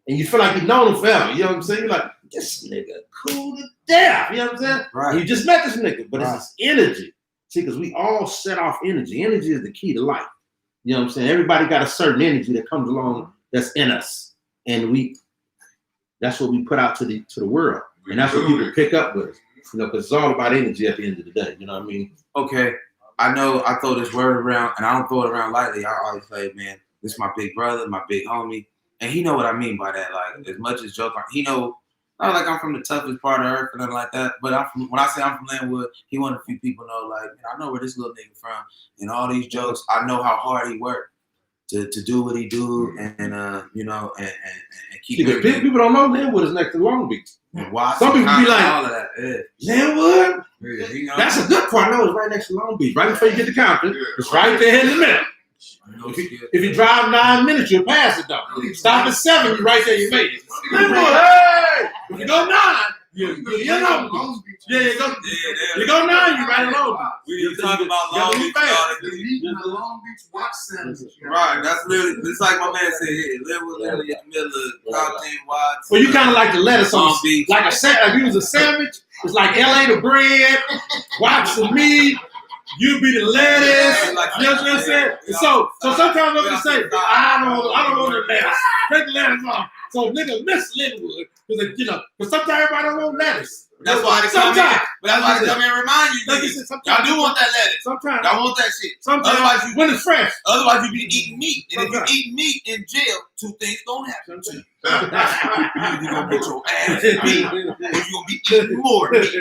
and you feel like you've known him forever. You know what I'm saying? You're like, this nigga cool to death. You know what I'm saying? Right. And you just met this nigga, but it's his energy. See, because we all set off energy. Energy is the key to life. You know what I'm saying? Everybody got a certain energy that comes along that's in us. And that's what we put out to the world. And that's what people pick up with us. Because it's all about energy at the end of the day. You know what I mean? Okay. I know I throw this word around, and I don't throw it around lightly. I always say, man, this is my big brother, my big homie. And he know what I mean by that. Like, as much as joke, he know, not like I'm from the toughest part of earth or nothing like that, but when I say I'm from Landwood, he want a few people know, like, man, I know where this little nigga from. And all these jokes, I know how hard he worked to do what he do, and keep it. People don't know Landwood is next to Long Beach. And why? Some people be like, all of that. Yeah. Landwood? Yeah, that's a good part. No, it's right next to Long Beach. Right before you get to Compton. It's right there in the middle. If you drive 9 minutes, you'll pass it though. Stop at 7, you're right there, you made it. Hey! If you go 9, you're Long Beach. Yeah, you go 9, you're right along. We talking about Long Beach. The Long Beach Watch Center. Right, that's literally, it's like my man said here, Landwood literally in the middle of Compton, Watts. Well, you kind of like the lettuce on beach. Like if you was a sandwich, it's like LA the bread, Watts the meat. You be the lettuce, you know what I'm saying? So sometimes I'm gonna say, I don't want the lettuce. Take the lettuce off. So nigga miss Linwood because sometimes everybody don't want lettuce. That's why they come in. But that's why they come in and remind you, niggas, y'all do want that lettuce. Sometimes y'all want that shit. Sometimes when it's fresh. Otherwise you be eating meat. And if you eat meat in jail, 2 things gonna happen to you. You're gonna get your ass beat, or you're gonna be eating more meat.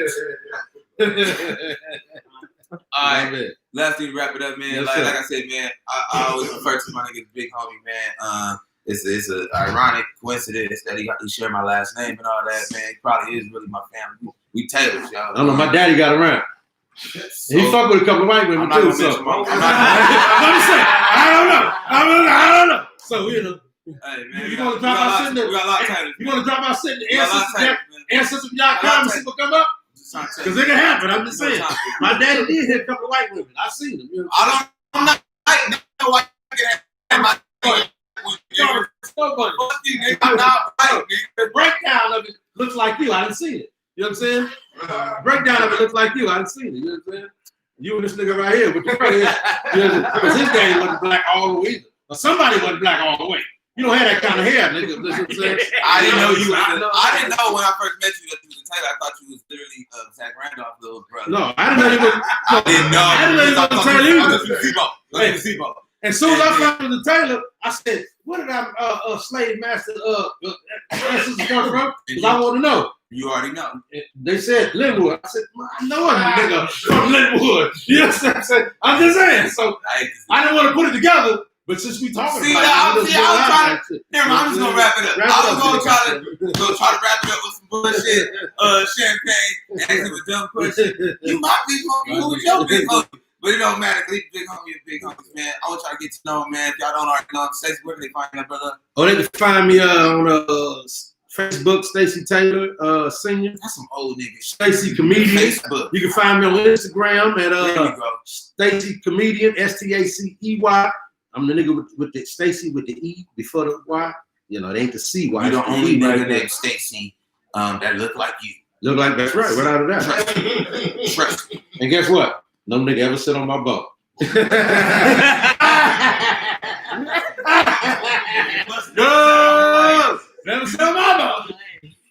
All right, lastly, wrap it up, man. Yes, like I said, man, I always refer to my nigga big homie, man. It's an ironic coincidence that he shared my last name and all that, man. He probably is really my family. We Taylors, y'all. I don't know. My daddy got around. So, he fucked with a couple of white women too. So I'm saying, I don't know. So hey man, you want to drop our shit? You want to drop our shit? Ancestors, y'all come and come up. Because it can happen. I'm just saying. My daddy did hit a couple of white women. I seen them. You know I'm not white. The breakdown of it looks like you. I didn't see it. You know what I'm saying? Breakdown of it looks like you. I didn't see it. You know what I'm saying? You and this nigga right here with the because his daddy wasn't black all the way either. Or somebody wasn't black all the way. You don't have that kind of hair, nigga. You know what I'm saying? I didn't know you. I didn't know when I first met you that you was a Taylor. I thought you was literally Zach Randolph's little brother. No, I didn't know you was. I didn't know. I didn't know you was a Taylor. I thought you was Zebo. As soon as I found the Taylor, I said, "Where did I slave master ancestors come from?" Because I want to know. You already know. They said Linwood. I said, I know I'm a nigga from Linwood. You know what I'm saying? I'm just saying. So I didn't want to put it together, but since we talking about it, I'm just gonna wrap it up. I was gonna try to wrap it up with some bullshit, champagne, asking a dumb question. You my big homie, who was your big homie? But it don't matter. Leave big homie and big homies, man. I want y'all to get to know him, man. If y'all don't already know him, Stacey, where can they find that, brother? Oh, they can find me on Facebook, Stacey Taylor, Senior. That's some old niggas. Stacey Comedian. Facebook. You can find me on Instagram at Stacey Comedian, Stacey. I'm the nigga with the Stacey with the E before the Y. You know, it ain't the C. You're the only nigga named Stacey that look like you. Look like that's right. Without a doubt. Trust me. And guess what? No nigga ever sit on my boat. Never sit on my boat.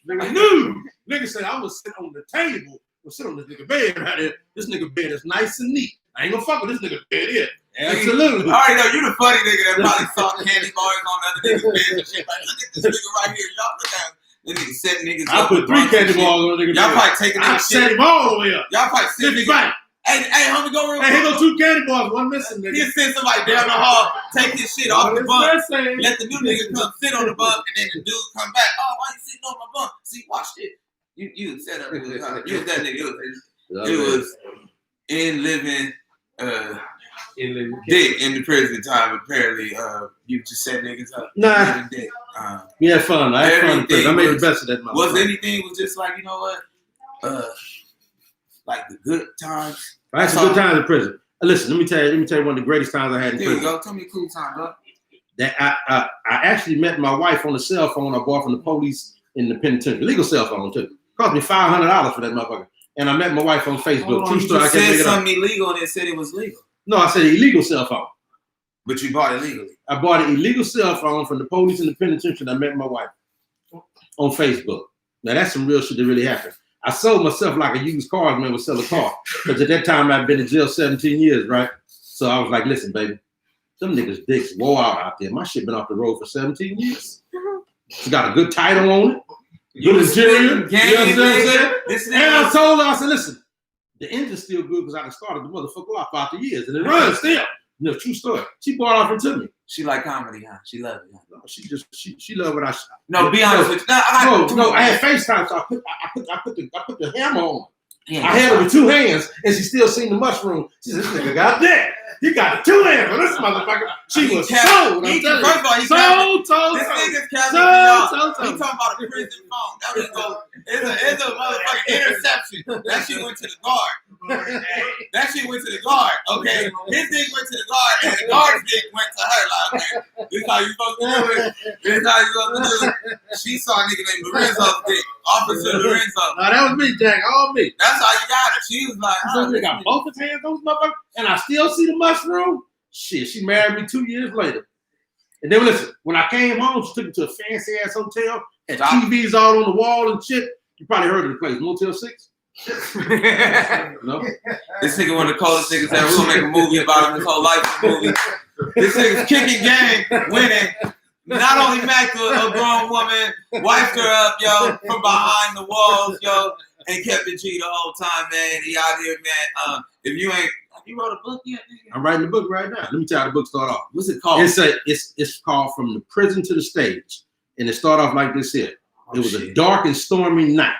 Nigga knew. Nigga said I was sit on the table. Or sit on this nigga bed right here. This nigga bed is nice and neat. I ain't gonna fuck with this nigga bed here. Absolutely. I already know you the funny nigga that probably saw candy bars on other niggas' beds and shit. Like, look at this nigga right here. Y'all look at him. That nigga set niggas I up. put 3 candy bars on the nigga bed. Y'all probably taking that shit. I set him all the way up. Y'all probably sitting back. Hey, homie, go real quick. Hey, here go 2 candy bars, one missing, nigga. He'll send somebody down the hall, take his shit off the bunk, let the new nigga come sit on the bunk, and then the dude come back. Oh, why you sitting on my bunk? See, watch it. You set up. You was that nigga. It was in living dick in the prison time. Apparently, you just set niggas up. Nah. Dick. We had fun. I had fun. I made the best of that. Was anything was just like, you know what? Like the good times. I had some good times in prison. Listen, let me tell you one of the greatest times I had in prison. There you go. Tell me a cool time, bro. That I actually met my wife on a cell phone I bought from the police in the penitentiary. Legal cell phone too. Cost me $500 for that motherfucker. And I met my wife on Facebook. True story. You said something illegal and it said it was legal. No, I said illegal cell phone. But you bought it legally. I bought an illegal cell phone from the police in the penitentiary and I met my wife on Facebook. Now that's some real shit that really happened. I sold myself like a used car man would sell a car. Because at that time I'd been in jail 17 years, right? So I was like, listen, baby, some niggas' dicks wore out there. My shit been off the road for 17 years. It's got a good title on it. Good interior. You know what I'm saying? And I told her, I said, listen, the engine's still good because I done started the motherfucker off after years. And it runs still. You know, true story. She bought off into me. She like comedy, huh? She love it. Huh? No, she love what I. No, be honest with you. I had FaceTime, so I put the hammer on. Yeah, I had her with 2 hands, and she still seen the mushroom. She said, "This nigga got that. He got 2 hands on this motherfucker." She was sold. First of all, he's sold. This nigga's He talking about a prison phone. That was go. It's a motherfucking interception. That shit went to the guard. That shit went to the guard. Okay, his dick went to the guard, and the guard's dick went to her. Like, okay, this how you supposed to do it. This how you supposed to do it. She saw a nigga named Lorenzo's dick. Officer Lorenzo. No, that was me, Jack. All me. That's how you got it. She was like, oh, they got both his hands on this motherfucker, and I still see the mushroom. Shit, she married me 2 years later. And then listen, when I came home, she took me to a fancy ass hotel, had TVs all on the wall and shit. You probably heard of the place, Motel 6. No? This nigga one of the coldest niggas ever. We're gonna make a movie about him. His whole life is a movie. This nigga's kicking game, winning. Not only smacked a grown woman, wiped her up, yo, from behind the walls, yo, and kept it G the whole time, man. He out here, man. If you ain't, you wrote a book yet, nigga? I'm writing the book right now. Let me tell you how the book start off. What's it called? It's called From the Prison to the Stage, and it start off like this here. It was a dark and stormy night,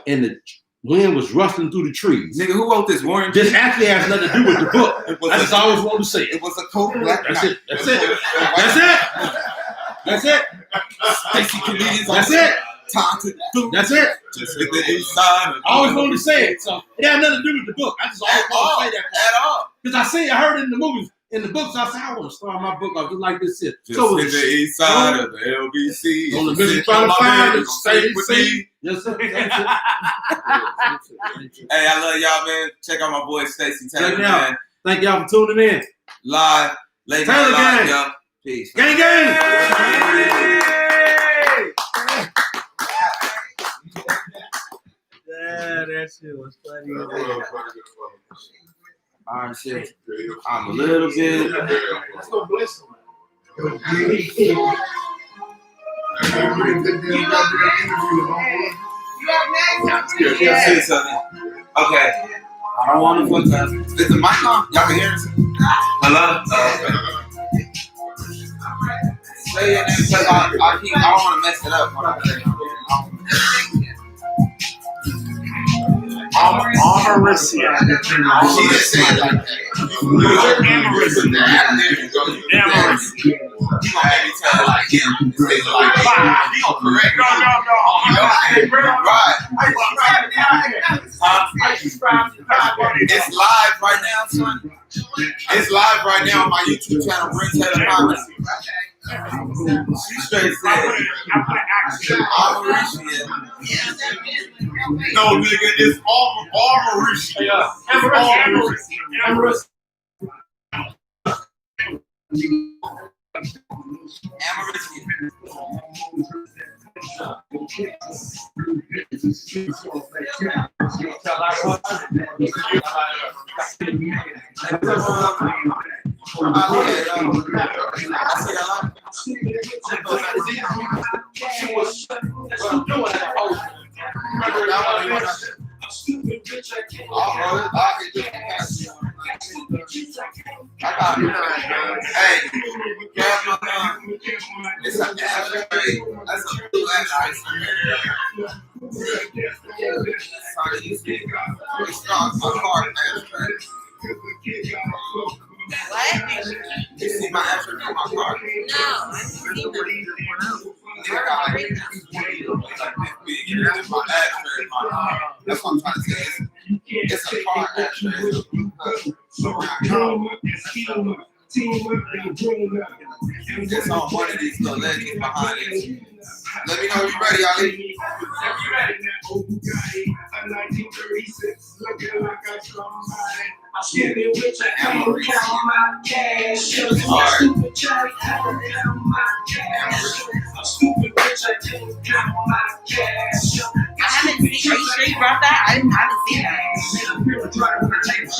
and the wind was rustling through the trees. Nigga, who wrote this? Warren? This actually has nothing to do with the book. I just always wanted to say it. It was a cold black night. That's it. That's it. That's it. That's it. Stacey Comedians. That's it. Time to do. That's it. Just hit the inside. I always wanted to say it, so it had nothing to do with the book. I just always wanted to say that at all. Because I heard it in the movies. In the books, I said, I want to start my book off just like this here. Just so hit the east side of the LBC. On the mission trying to find it, stay with me. Yes, sir. Hey, I love y'all, man. Check out my boy Stacey Taylor, man. Thank y'all for tuning in. Live. Late night live, y'all. Peace. Gang, gang. Yeah, that shit was funny. All right, shit. I'm a little bit. Let's go bless him. Say something. Okay. I don't want to put that. Is the mic on? Y'all can hear us? Hello? Okay. Say your name because I don't want to mess it up when I say Amaricia. She didn't say it like that. Amaricia. There you go. Amaricia. He gonna make me tell it like him. Say it like that. He gonna correct me. Right. It's live right now, son. It's live right now on my YouTube channel, Brent Comedy. She straight said, Amaricia. No, nigga, it's Amaricia. Amorous. Hey, it's an ashtray. That's a blue ashtray. Sorry, you see, we start my car ashtray. What? You see my ashtray in my car? No, I didn't see that. That's what I'm trying to say. It's a car ashtray. It's on one of these little legends behind it. Let me know if you're ready, Ali. I haven't seen. Are you sure you brought that? I haven't seen that.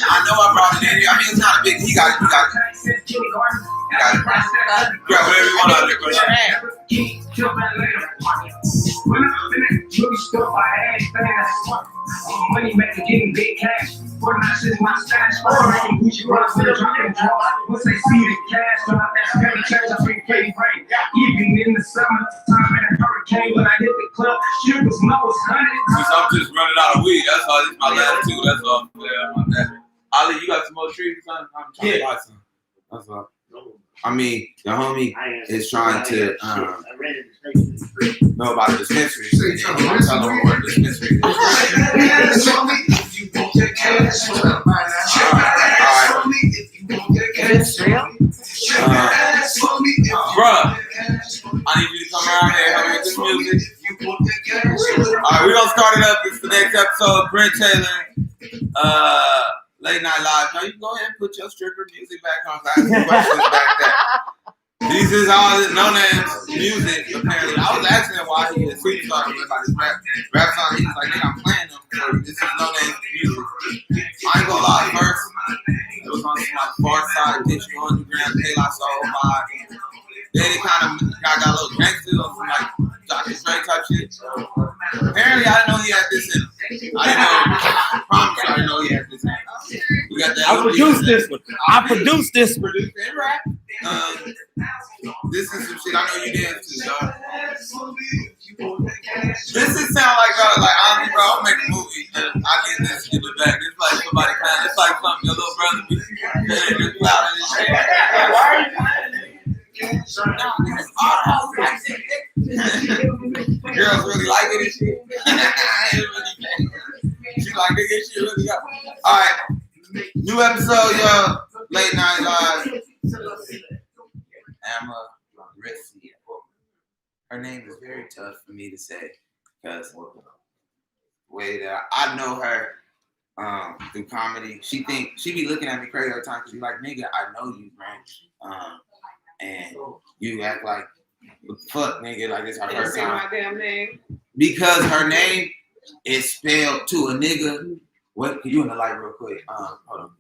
I know I brought it in here. I mean, it's not a big. He got it. Grab whatever you want out of there. Money making, getting big cash. Once they see the cash, that's very church, I bring pay break. Even in the summertime and a hurricane, when I hit the club, shit was most Since I'm just running out of weed, that's all. This is my last two. That's all. Yeah, Ali, you got some more trees, son? I'm trying to buy some. That's all. I mean, the homie is trying to know about the dispensary. I'm telling him what the dispensary is. Bruh, I need you to come around here and help me with this music. Alright, we're gonna start it up. This is the next episode of Brent Taylor. Late Night Live. Now you can go ahead and put your stripper music back on. I have some questions back there. These is all this no names music, apparently. I was asking him why he is superstar about his rap song. He was like, nigga, I'm playing them. So this is no names music. I ain't gonna lie, first, it was on some like far side, get you on the ground, pay like so vibe. Then it kind of got a little gangster on some like Dr. Dre type shit. Apparently, I didn't know he had this in him. I promise you, I didn't know he had this in him. We got that. I produced this one. I produced this one. This is some shit I know you dance to, dog. This is sound like honestly, bro, I'll make a movie and I get this in the back. It's like somebody kind of, it's like something your little brother be just loud and shit. Why are you girls really like it and shit. She's like, nigga, she really got. Alright. New episode, y'all. Late Night Live. Amaricia. Her name is very tough for me to say because the way that I know her through comedy, she be looking at me crazy all the time because she's like, nigga, I know you, Brent. And you act like, what the fuck, nigga, like it's her first time. My damn name. Because her name is spelled to a nigga. What? You in the light real quick? Hold on.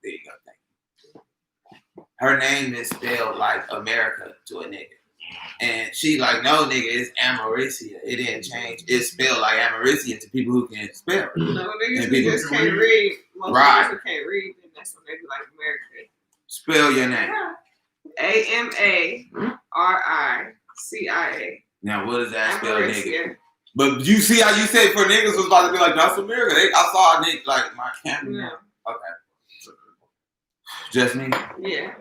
There you go. Thank you. her name is spelled like America to a nigga. And she like, no, nigga, it's Amaricia. It didn't change. It's spelled like Amaricia to people who can spell. No, niggas And who people just can't read. Most Right. niggas who can't read, then that's when they be like American. Spell your name. Amaricia. Now, what does that spell, nigga? Amaricia. But you see how you said for niggas was about to be like, that's America. I saw a nigga like my camera. Yeah. Okay. Just me? Yeah.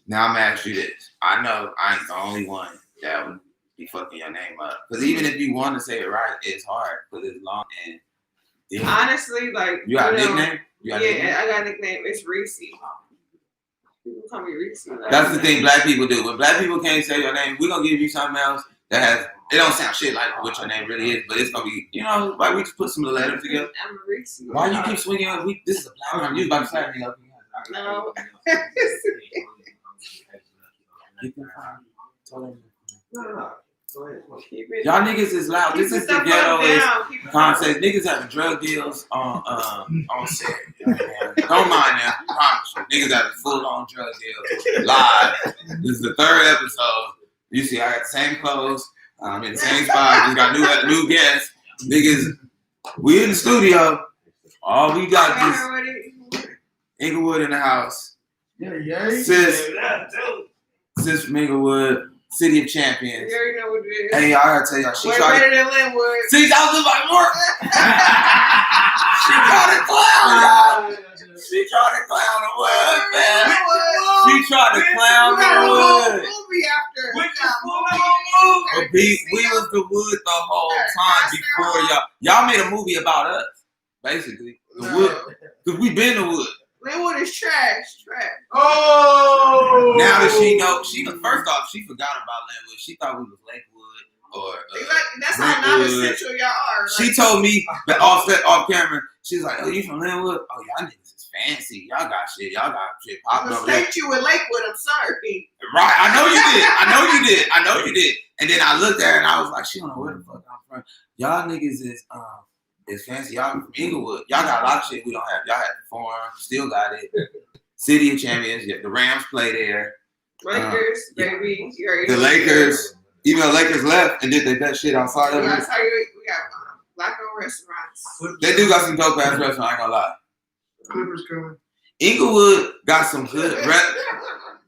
Now I'm gonna ask you this. I know I ain't the only one that would be fucking your name up. Because even if you want to say it right, it's hard because it's long and deep. Honestly, like You got a know, nickname? You got a yeah, nickname? I got a nickname. It's Reese. People call me Reese. That's the thing black people do. When black people can't say your name, we're gonna give you something else that has it don't sound shit like what your name really is, but it's gonna be, you know, like we just put some of the letters together. I'm Reese. Why you keep swinging on this is a black one. You about to slap me up. No. Keep it. Y'all niggas is loud. This Keep is the the fuck ghetto down. Keep it concept. Niggas having drug deals on set. Don't mind them. I promise you. Niggas having full on drug deals live. This is the third episode. You see, I got the same clothes. I'm in the same spot. Just got new guests. Niggas, we in the studio. All we got is Inglewood in the house. Sis from Inglewood. City of Champions. You already know what it is. Hey, I gotta tell y'all, she Way tried better than Linwood. See, that was like more. She tried to clown y'all. She tried to clown the wood, man. She tried to clown the wood. Movie after. But we was the wood the whole time before y'all. Y'all made a movie about us, basically. The wood, because we been the wood. Linwood is trash. Oh! Now that she know, first off, she forgot about Linwood. She thought we was Lakewood or. That's how non-essential y'all are. She told me that off camera. She was like, "Oh, you from Linwood? Oh, y'all niggas is fancy. Y'all got shit popping over there." Mistake you with Lakewood. I'm sorry. Right? I know you did. And then I looked at her and I was like, "She don't know where the fuck I'm from. Y'all niggas is fancy. Y'all from Inglewood. Y'all got a lot of shit we don't have. Y'all had the farm, still got it. City of Champions. The Rams play there. Lakers, baby. The Lakers. Even though Lakers left and did that shit outside of it. We got black-owned restaurants. They do got some dope ass restaurants. I ain't gonna lie. Clippers coming. Inglewood got some good.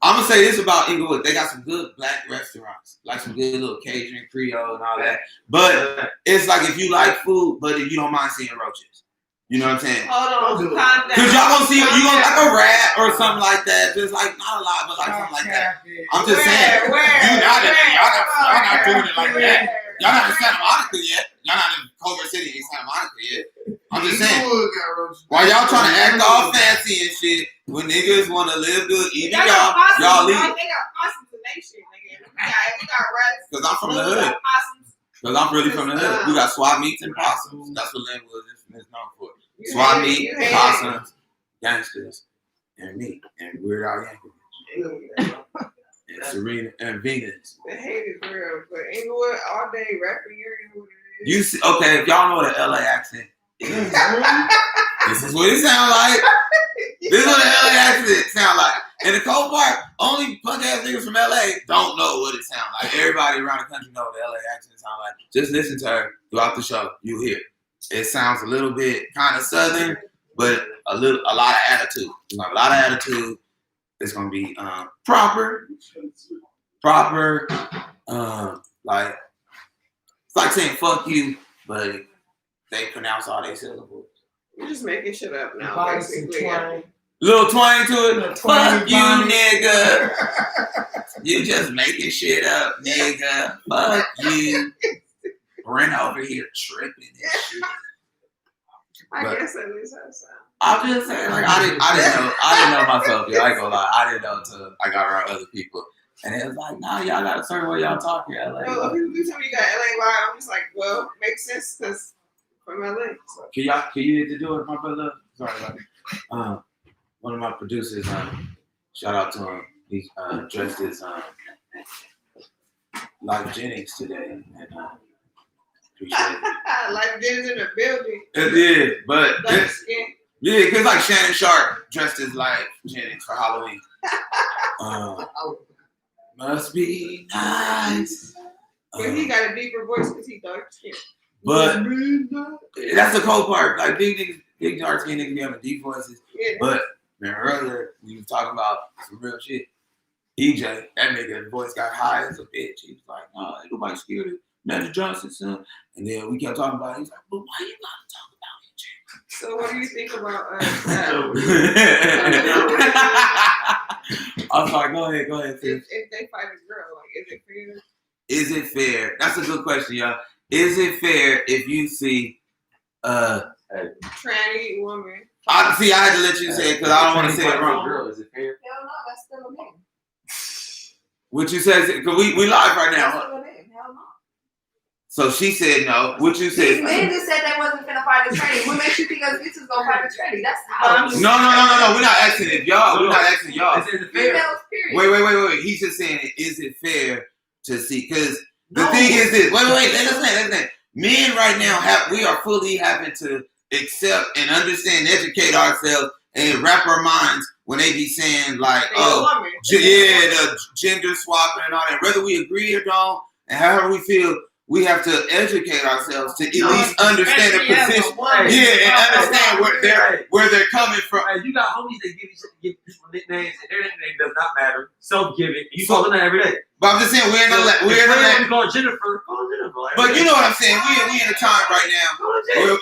I'm gonna say this about Inglewood. They got some good black restaurants, like some good little Cajun, Creole, and all that. But it's like if you like food, but if you don't mind seeing roaches. You know what I'm saying? Hold on, calm down. Cause y'all gonna see, you gonna like a rat or something like that. Just like not a lot, but like something like that. I'm just saying. Y'all not doing it like that. Y'all not in Santa Monica yet. Y'all not in Culver City in Santa Monica yet. I'm just saying. While y'all trying to act all fancy and shit, when niggas want to live good, even y'all leave. They got possums in they shit, nigga. We got rats. Cause I'm from the hood. Cause I'm really from the hood. We got swap meats and possums. That's what Linwood is known for. Swap meat, possums, gangsters, and me, and Weird Al Yankovic. And Serena and Venus. The hate is real, but Inglewood all day rapping, you already know what it is. You see, okay, if y'all know what an LA accent is, this is what it sound like. This is what an LA accent sound like. And the cold part, only punk ass niggas from LA don't know what it sound like. Everybody around the country know what the LA accent sound like. Just listen to her throughout the show. You hear it sounds a little bit kind of southern, but a lot of attitude. There's a lot of attitude. It's gonna be proper. Like it's like saying "fuck you," but they pronounce all their syllables. You're just making shit up now, basically. Little twang to it. Fuck you, nigga. You just making shit up, nigga. Fuck you. Brent over here tripping and shit. I guess at least that sound. I'm just saying, like I didn't know myself. Yeah, I ain't gonna lie, I didn't know until I got around other people, and it was like, nah, y'all got a certain way y'all talk here. No, people do tell me you got LA vibe. I'm just like, well, makes sense because from LA. So. Can you need to do it, my brother? Sorry about it. One of my producers, shout out to him. He dressed as Life Jennings today, and appreciate it. Life Jennings in the building. It did, but Dark skin. Yeah, because like Shannon Sharp dressed as like Jennings for Halloween. Must be nice. But he got a deeper voice because he dark skin. But that's the cold part. Like big dark skin niggas be having deep voices. Yeah. But man, earlier we was talking about some real shit. EJ, that nigga's voice got high as a bitch. He was like, "No, ain't nobody scared of Magic Johnson's son." And then we kept talking about it. He's like, "But why you gotta talk about EJ?" So what do you think about I'm sorry. Go ahead. Sis. if they fight a girl? Like, is it fair? Is it fair? That's a good question, y'all. Is it fair if you see Tranny woman. I had to let you say it because I don't want to say it wrong. Girl, is it fair? Hell no, that's still a man. What you said? Because we live right now. That's still a man. Hell no. So she said no. What you These said? men just said they wasn't finna fight a tranny. What makes you think us bitches gonna fight a tranny? That's how. No. We're not asking if y'all. We're not asking y'all. Is it fair? Females, period. Wait. He's just saying, is it fair to see? Because the thing is this. Wait. Let us say. Men right now we are fully having to accept and understand, educate ourselves, and wrap our minds when they be saying like, the gender swapping and all that. Whether we agree or don't, and however we feel, we have to educate ourselves to at least understand the position. Yeah, and understand where they're coming from. Hey, you got homies that give people nicknames, and their nickname does not matter. Self-giving. You call them that every day. But I'm just saying we're in the we call Jennifer. Call Jennifer. But you know what I'm saying? We in a time right now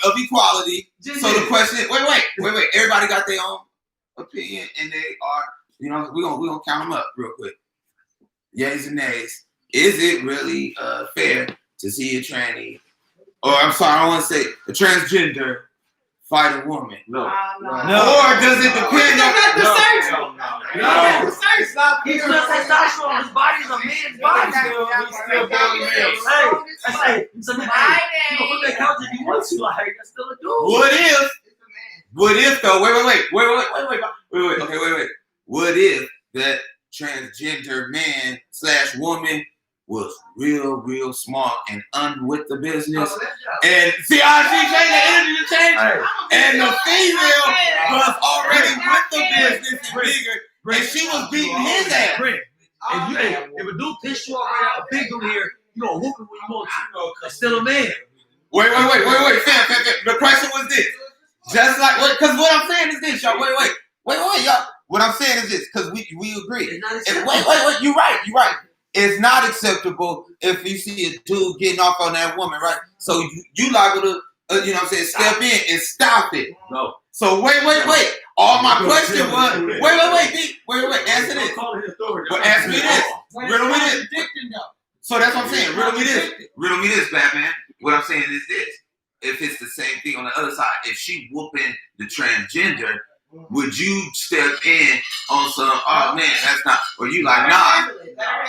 of equality. So the question is, wait. Everybody got their own opinion, and they are, we're gonna count them up real quick. Yeas and nays. Is it really fair to see a tranny, or I'm sorry, I want to say a transgender fight a woman? No. Or does it depend on the surgery? No. He's just testosterone. His body's a man's body. He's still born male. Hey, it's a man. You can put that couch if you want to. Like, that's still a dude. What if though? Wait. Okay, wait. What if that transgender man / woman was real smart and with the business? And see how she changed the energy to change? And the female was already with the business and bigger, and she was beating his ass. If a dude piss you off right now, a big dude here, you gonna whoop him when you want to. It's still a man. Wait, fam. The question was this. Just like, because what I'm saying is this, y'all. Wait, y'all. What I'm saying is this, because we agree. Wait, you're right. It's not acceptable if you see a dude getting off on that woman, right? So you liable to, step in and stop it. No. So wait. All my question was, wait. Answer this. But ask me this. Riddle me this. So that's what I'm saying. Riddle me this, Batman. What I'm saying is this. If it's the same thing on the other side, if she whooping the transgender, would you step in on some, oh man, that's not, or you like, nah.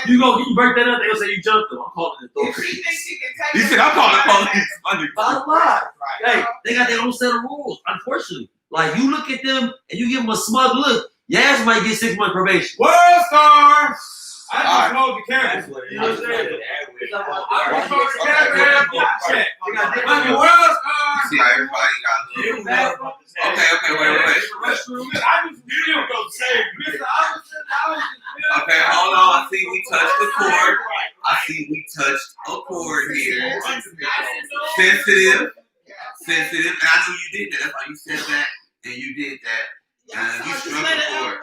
You break that up, they'll say you jumped them. I'm calling the authorities. He said, I'm calling the police. Bottom line. Hey, they got their own set of rules, unfortunately. Like, you look at them and you give them a smug look, your ass might get 6 months probation. World star! I just know the character. You know what I'm saying? I just know the character. I'm a world star! See how everybody got a little. Okay, wait. I just feel go save Mr. Okay, hold on. I see we touched the cord. A chord here. Sensitive. And I knew you did that. That's why you said that and you did that. And you struck the chord.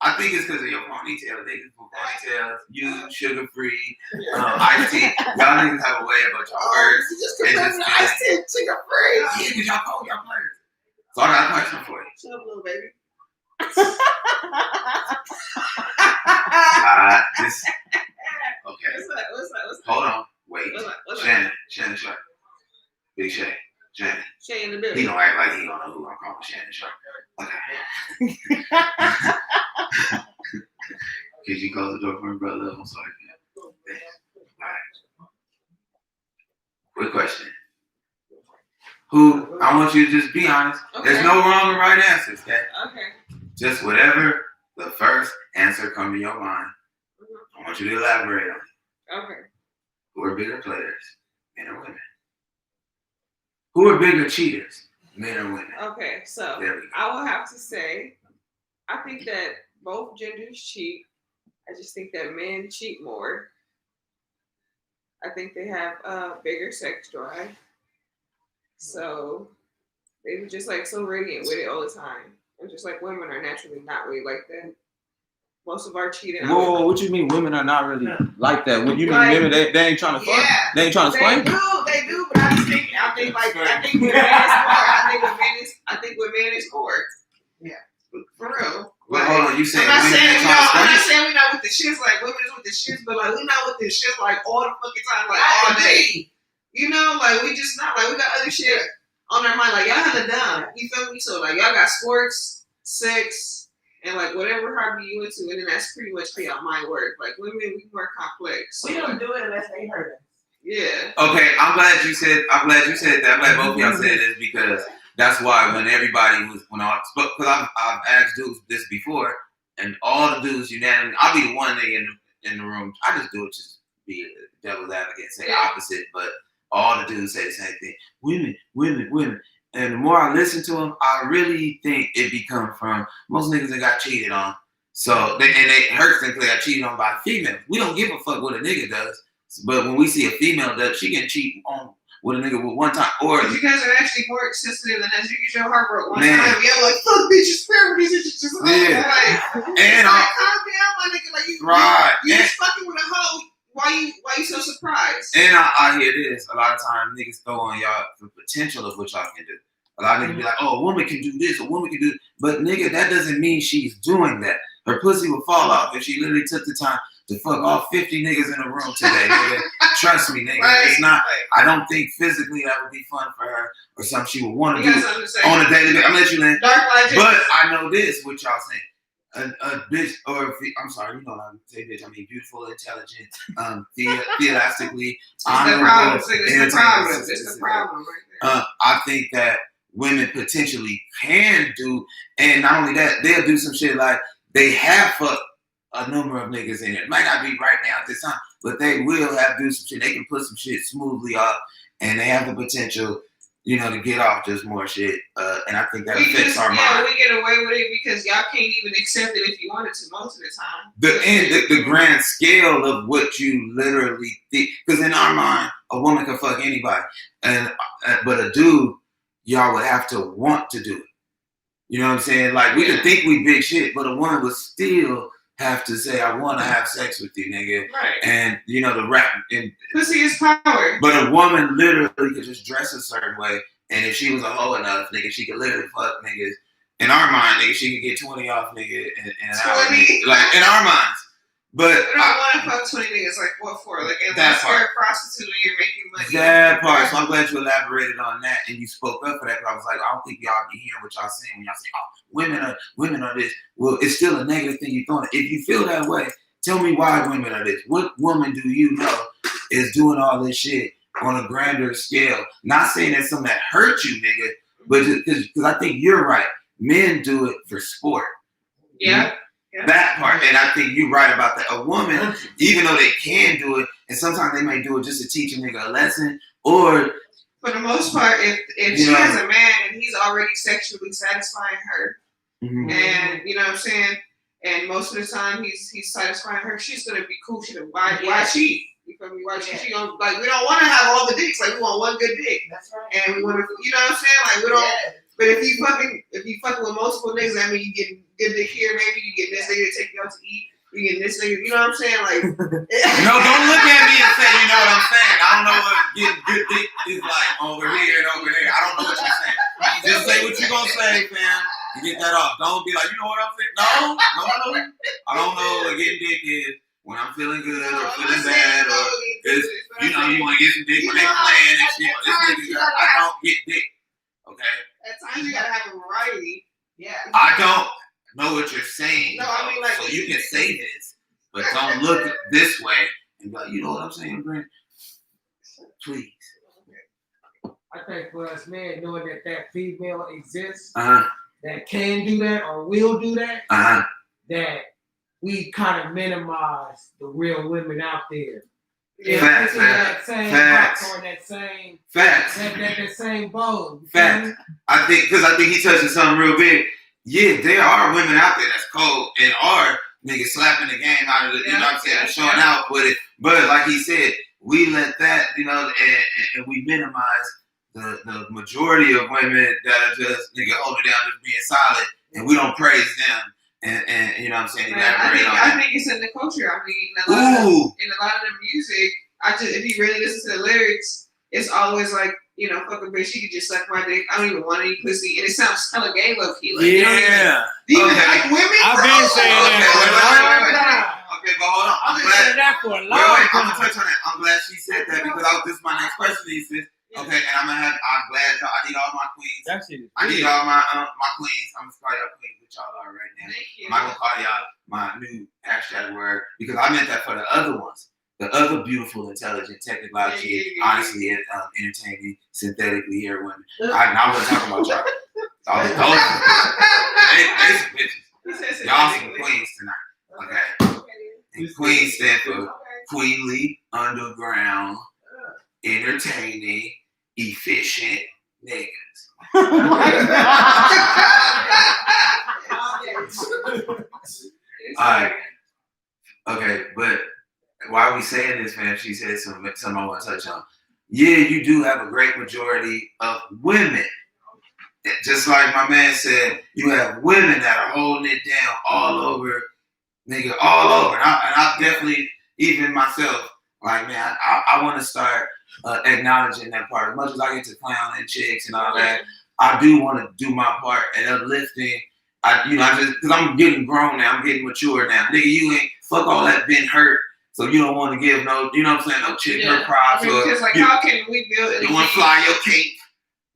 I think it's because of your ponytail. They just put ponytails. You, sugar-free, iced tea. Y'all niggas have a way about y'all words. Just because iced tea, sugar-free. Yeah, because y'all call y'all players. So I got a question for you. Shut up, little baby. Okay. What's that? Hold on. Wait. What's Shannon. Sharp. Big Shay. Shannon. Shay in the He building. don't act like he don't know who I'm calling Shannon Sharp. Okay. Could you close the door for me, brother? I'm sorry. All right. Quick question. I want you to just be honest. Okay. There's no wrong or right answers, okay? Okay. Just whatever the first answer come to your mind. I want you to elaborate on it. Okay. Who are bigger players, men or women? Who are bigger cheaters, Men or women? Okay, so There we go. I will have to say, I think that both genders cheat. I just think that men cheat more. I think they have a bigger sex drive. So they were just like so radiant with it all the time. And just like women are naturally not really like that. Most of our cheating. Whoa, what you mean women are not really like that? When you mean Like, women, they ain't trying to fuck? Yeah, They ain't trying to they explain? do, but I think with men is more. I think with men is more. Yeah, for real. Well, Like, hold on, you said I'm not women saying ain't trying to I'm not explain? saying we not with the shits like women is with the shits, but like we not with the shits like all the fucking time, like all day. You know, like we just not like we got other shit on our mind. Like y'all hella dumb. You feel me? So like y'all got sports, sex, and like whatever hobby you into, and then that's pretty much how y'all mind work. Like women, we more complex. So, We don't do it unless they hurt us. Yeah. Okay, I'm glad you said that. I'm glad both of y'all said this because that's why when everybody was because I've asked dudes this before, and all the dudes unanimously, I'll be the one nigga in the room. I just do it just be a devil's advocate, say the opposite, but all the dudes say the same thing. Women. And the more I listen to them, I really think it become from most niggas that got cheated on. So it hurts them because they got cheated on by a female. We don't give a fuck what a nigga does. But when we see a female that she can cheat on with a nigga with one time, or you guys are actually more sensitive than us. You get your heart broke one time, you're like, "Fuck, bitch, you spare me, these bitches." Like, and calm down, my nigga. Like you, right? You just fucking with a hoe. Why you so surprised? And I hear this a lot of times. Niggas throw on y'all the potential of what y'all can do. A lot of niggas be like, "Oh, a woman can do this. A woman can do," but nigga, that doesn't mean she's doing that. Her pussy will fall off if she literally took the time to fuck all 50 niggas in the room today, nigga. Trust me, nigga. It's not. I don't think physically that would be fun for her or something she would want to do on a daily basis. I'm gonna let you land. But I know this, what y'all saying. A bitch, or I'm sorry, you know how to say bitch. I mean, beautiful, intelligent, theologically honorable. It's the problem right there. I think that women potentially can do, and not only that, they'll do some shit like they have fucked a number of niggas in it. Might not be right now at this time, but they will have to do some shit. They can put some shit smoothly off, and they have the potential, you know, to get off just more shit. And I think that affects our mind. Yeah, we get away with it because y'all can't even accept it if you wanted to most of the time. The grand scale of what you literally think, because in our mind, a woman can fuck anybody, and but a dude, y'all would have to want to do it. You know what I'm saying? Like we could think we big shit, but a woman would still have to say, "I want to have sex with you, nigga." Right. And you know the rap and pussy is power. But a woman literally could just dress a certain way, and if she was a hoe enough, nigga, she could literally fuck niggas. In our mind, nigga, she could get 20 off, nigga, in an hour. Like in our minds. But I don't want to fuck 20 niggas. Like what for? Like unless you're a prostitute and you're making money. That part. So I'm glad you elaborated on that and you spoke up for that. Because I was like, I don't think y'all be hearing what y'all saying when y'all say, "Oh, women are this." Well, it's still a negative thing you're throwing. If you feel that way, tell me why women are this. What woman do you know is doing all this shit on a grander scale? Not saying that's something that hurts you, nigga, but because I think you're right. Men do it for sport. Yeah. That part, and I think you're right about that. A woman, even though they can do it, and sometimes they may do it just to teach a nigga a lesson, or for the most part, if she has a man and he's already sexually satisfying her, and you know what I'm saying, and most of the time he's satisfying her, she's gonna be cool. She's why cheat? You feel me? Why cheat? She gonna like we don't want to have all the dicks. Like we want one good dick. That's right. And we want to, you know what I'm saying? Like we don't. But if you fucking with multiple niggas, I mean, you get good dick here, maybe you get this nigga to take you out to eat. You get this nigga, you know what I'm saying? Like, no, don't look at me and say you know what I'm saying. I don't know what getting good dick is like over here and over there. I don't know what you're saying. Just say what you're gonna say, fam. You get that off. Don't be like, you know what I'm saying? No. I don't know what getting dick is when I'm feeling good or feeling bad or because you know you want to get some dick when they playing and shit. This nigga, I don't get dick. Okay. At times you gotta have a variety. Yeah. I don't know what you're saying. No, I mean like so you can say this, but don't look this way and be like, you know what I'm saying, Brent? Please. I think for us men, knowing that female exists, that can do that or will do that, that we kind of minimize the real women out there Yeah, Facts, it's in that same facts. box or that same Facts. that same bowl. Facts. I think he touches something real big. Yeah, there are women out there that's cold and are niggas slapping the game out of it. You know what I'm saying? Showing out with it. But like he said, we let that, you know, and we minimize the majority of women that are just nigga hold it down, just being solid, and we don't praise them. And you know what I'm saying? Elaborate on I it. think it's in the culture. I mean, in a lot of the music, if you really listen to the lyrics, it's always like, you know, fuck a bitch, she could just suck my dick. I don't even want any pussy. And it sounds kind of gay low key. Like, Yeah. You don't even like women? I've been saying that for a long time. Okay, but hold on. I've been saying that for a long I'm time. gonna touch on that. I'm glad she said that because this is my next question. He says, okay, and I'm glad y'all. I need all my queens. That shit is I need all my queens. I'm gonna call y'all queens, which y'all are right now. I'm not gonna call y'all my new hashtag word because I meant that for the other ones. The other beautiful, intelligent, technologically, honestly, entertaining, synthetically here women. I wasn't talking about y'all. Those they some bitches. Y'all some queens tonight. Okay. And queen stand for queenly, underground, entertaining, efficient niggas. Alright. Okay, but why are we saying this, man? She said something I want to touch on. Yeah, you do have a great majority of women. Just like my man said, you have women that are holding it down all over, nigga, all over. And I definitely, even myself, like, man, I want to start acknowledging that part. As much as I get to clowning chicks and all that, I do want to do my part at uplifting. Because I'm getting grown now, I'm getting mature now. Nigga, you ain't, fuck all that been hurt. So you don't want to give no, you know what I'm saying, no chick her props. Because like, how can we build? You want to fly your cape.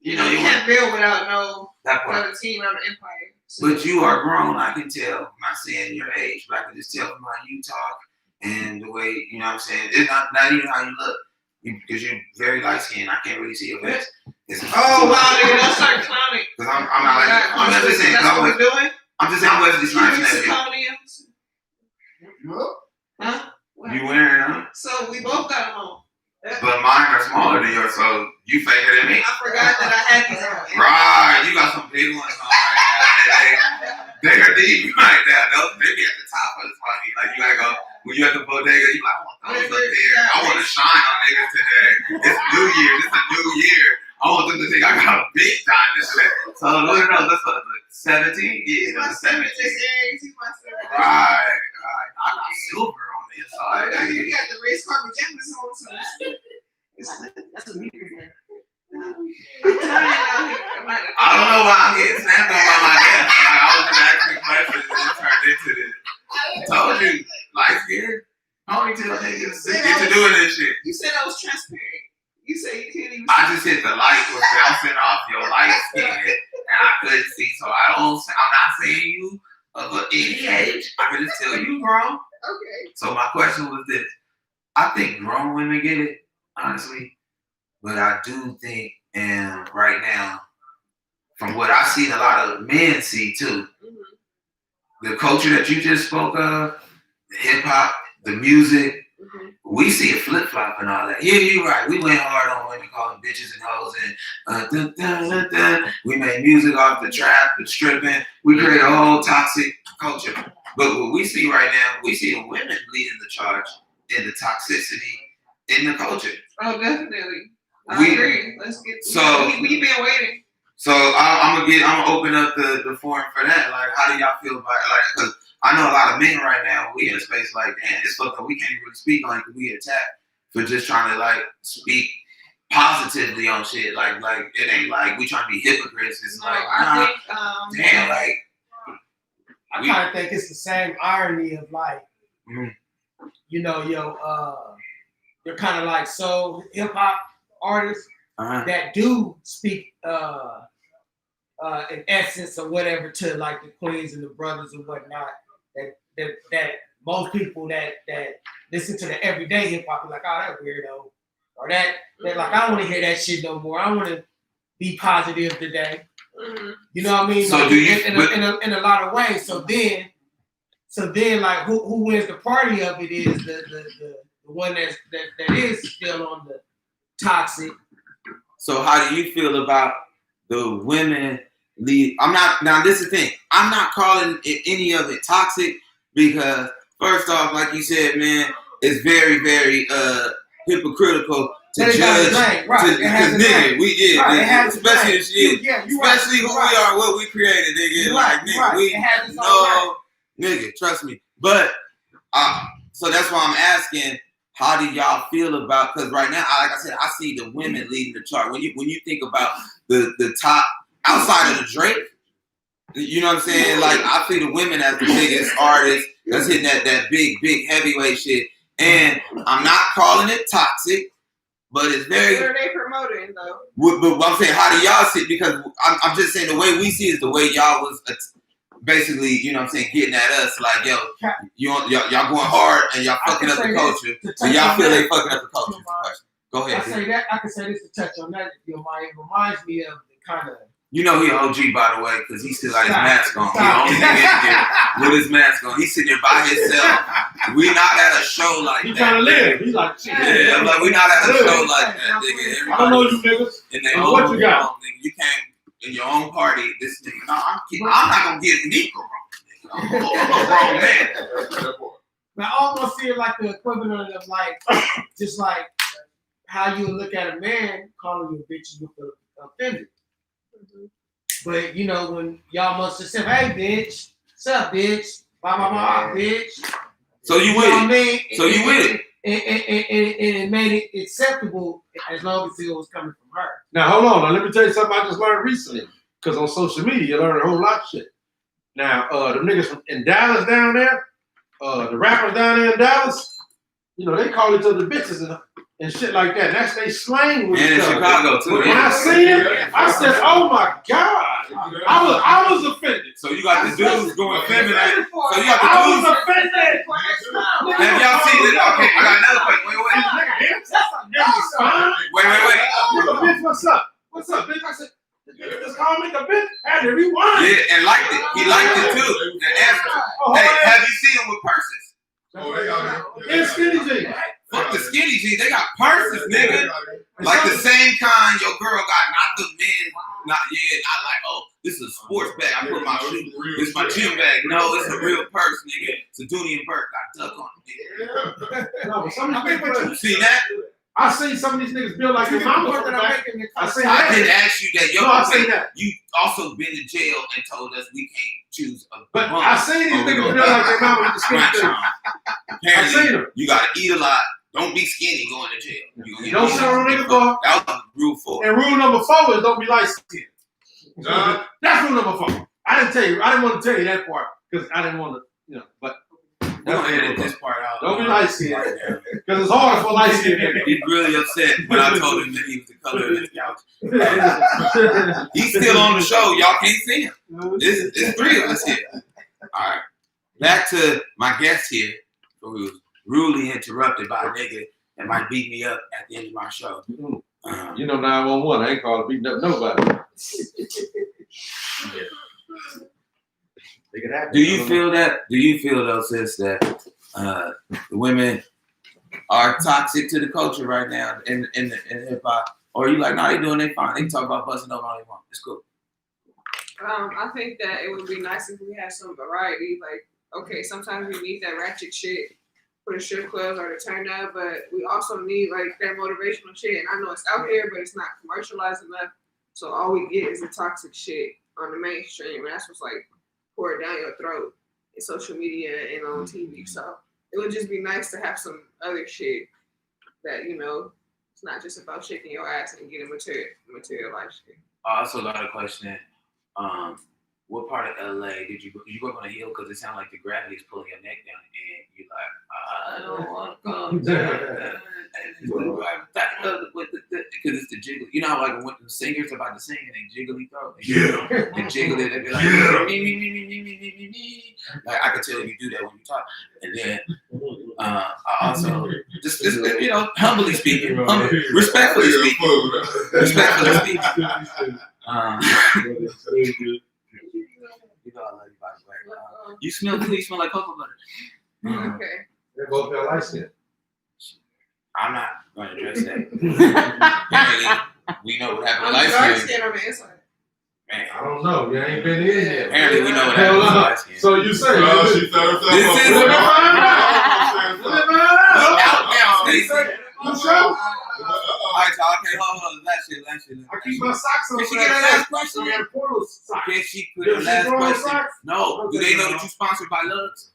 You know, you can't build without no other team, no empire. So. But you are grown, I can tell. I'm not saying your age, but I can just tell from how you talk and the way, you know what I'm saying. It's not even how you look. Because you're very light skinned. I can't really see your face. Oh, wow, nigga, don't start clowning. Because I'm not like, I'm just saying, that's what we're doing? I'm just saying, I'm Wesley Snipes. Huh? You wearing them? So we both got them on. But mine are smaller than yours, so you faker than me. I forgot that I had these on. Right, you got some big ones on right now. They are deep right now. Those they be at the top of the money. Like you gotta go when you at the bodega, you like, I want those up there. I want to shine on niggas today. It's New Year. This is a new year. I want them to think I got a big time this way. So look at those. That's what 17. Yeah, that's 17. Right. I got silver on the inside. You got the race car pajamas on, so that's a meter. I don't know why I'm getting snapped on by my guest. I was just asking questions and it turned into this. I told you, light skin. I only tell niggas get to doing this shit. You said I was transparent. You said you can't even. I just said the light was bouncing off your light skin and I couldn't see. So I'm not saying you of any age. I can just tell you grown. Okay. So my question was this. I think grown women get it, honestly. But I do think, and right now, from what I see, a lot of men see too, the culture that you just spoke of, the hip hop, the music, we see a flip flop and all that. Yeah, you're right. We went hard on women calling bitches and hoes and we made music off the trap, the stripping. We created a whole toxic culture. But what we see right now, we see the women leading the charge in the toxicity in the culture. Oh, definitely. I agree. Let's get. So we've been waiting. So I'm gonna open up the forum for that. Like, how do y'all feel about it? Like, because I know a lot of men right now. We in a space like, damn, it's fucked up. We can't really speak on it because we get attacked for just trying to like speak positively on shit. Like it ain't like we trying to be hypocrites. It's like, I think, damn, like. I kind of think it's the same irony of like, you know, you're kind of like soul hip hop artists that do speak in essence or whatever to like the queens and the brothers and whatnot. That most people that listen to the everyday hip hop are like, oh, that weirdo, or that like, I don't want to hear that shit no more. I want to be positive today. You know what I mean? So like, do you in a lot of ways. So then So then, like, who wins the party of it is the one that is still on the toxic. So how do you feel about the women lead? I'm not, now this is the thing. I'm not calling it any of it toxic because first off, like you said, man, it's very, very hypocritical to judge. Especially who we are, what we created, nigga. Like, nigga, nigga, trust me. But so that's why I'm asking, how do y'all feel about? Because right now, like I said, I see the women leading the chart. When you think about the top outside of the Drake, you know what I'm saying? Like I see the women as the biggest artists that's hitting that big heavyweight shit. And I'm not calling it toxic, but it's very. What are they promoting though? But I'm saying, how do y'all see it? Because I'm just saying the way we see it is the way y'all was basically, you know what I'm saying, getting at us like, yo, y'all going hard and y'all fucking up the culture. So y'all feel they fucking up the culture. Go ahead. I can say this to touch on that. It reminds me of the kind of. You know he OG, by the way, because he still got his mask on. He only nigga in here with his mask on. He's sitting there by himself. We not at a show like he that. He trying to live. He's like, shit. Yeah, I'm like, we not at a show like that, nigga. I don't know you niggas. In their own, what you got? Nigga. You came in your own party. This nigga, no, I'm not gonna give Nico wrong. I'm a grown man. I almost see it like the equivalent of like, just like how you look at a man calling you a bitch, you feel offended. But you know, when y'all must have said, "Hey, bitch, what's up, bitch? Blah blah blah, bitch." So you with it? I mean? So you with it? And it made it acceptable as long as it was coming from her. Now hold on. Now let me tell you something I just learned recently. Because on social media, you learn a whole lot of shit. Now, the niggas from in Dallas down there, the rappers down there in Dallas, you know, they call each other bitches and shit like that. And that's they slang with each other. And in Chicago too. When I seen it, I said, "Oh my God!" I was offended. So you got the dudes going feminine. So you got the I dudes. was offended. Have y'all seen it? Okay, I got another question. Wait. Bitch, what's up? What's up, bitch? I said, just call me the bitch. Had to rewind. Yeah, and liked it. He liked it too. And asked him, "Hey, have you seen him with purses?" And skinny jeans. Fuck the skinny jeans. They got purses, nigga. Like the same kind your girl got, not the men. Not like, oh, this is a sports bag. I put my shoe. This is my gym bag. No, it's a real purse, nigga. It's a Dooney and Burke. Got duck on it. No, but some of these niggas, You see that? I seen some of these niggas build like your mama. I didn't ask you that. Yo, I seen that. You also been to jail and told us we can't choose a But I seen these niggas build like their mama with the skinny jeans. I seen them. You gotta eat a lot. Don't be skinny going to jail. You don't sit on a nigga bar. That was rule 4. And rule number 4 is don't be light skinned. That's rule number 4. I didn't want to tell you that part because I didn't want to, you know. But we're gonna edit this part out. Don't be light skinned because it's hard for light skinned niggas. He's really upset when I told him that he was the color of his couch. He's still on the show. Y'all can't see him. There's 3 of us here. All right. Back to my guest here, who was rudely interrupted by a nigga that might beat me up at the end of my show. You know 911. I ain't calling beating up nobody. Do you feel that? Do you feel though, sis, that the women are toxic to the culture right now in hip hop? Or are you like, nah, they doing they fine. They talk about busting over all they want. It's cool. I think that it would be nice if we had some variety. Like, okay, sometimes we need that ratchet shit for the strip clubs or the turn up, but we also need like that motivational shit. And I know it's out here, but it's not commercialized enough. So all we get is the toxic shit on the mainstream, and that's what's like poured down your throat in social media and on TV. So it would just be nice to have some other shit that, you know, it's not just about shaking your ass and getting materialized shit. I also got a question. What part of LA did you go? Did you go up on a hill because it sounded like the gravity is pulling your neck down, and you're like, I don't want to come down. Because it's the jiggle. You know how like when the singers are about to sing and they jiggly throat? They jiggle it. They be like, me. Like I could tell you do that when you talk. And then I also just you know, humbly speaking, respectfully speaking. You know I love you, by the way. You smell good. You smell like cocoa butter. Okay. They both got light skin. I'm not going to address that. Apparently, we know what happened to I'm light dark skin. skin on the inside. Man, I don't know. You ain't been in yet. apparently we know what happened to light skin. So you say She set This herself is up. Look out now, Stacey. You sure? Alright, so okay, hold on. Last shit. I keep my socks on. Can she get her last question? I got a portal sock. Can she put Does her she last throw her question? socks? No. Do they know that you sponsored by Lux?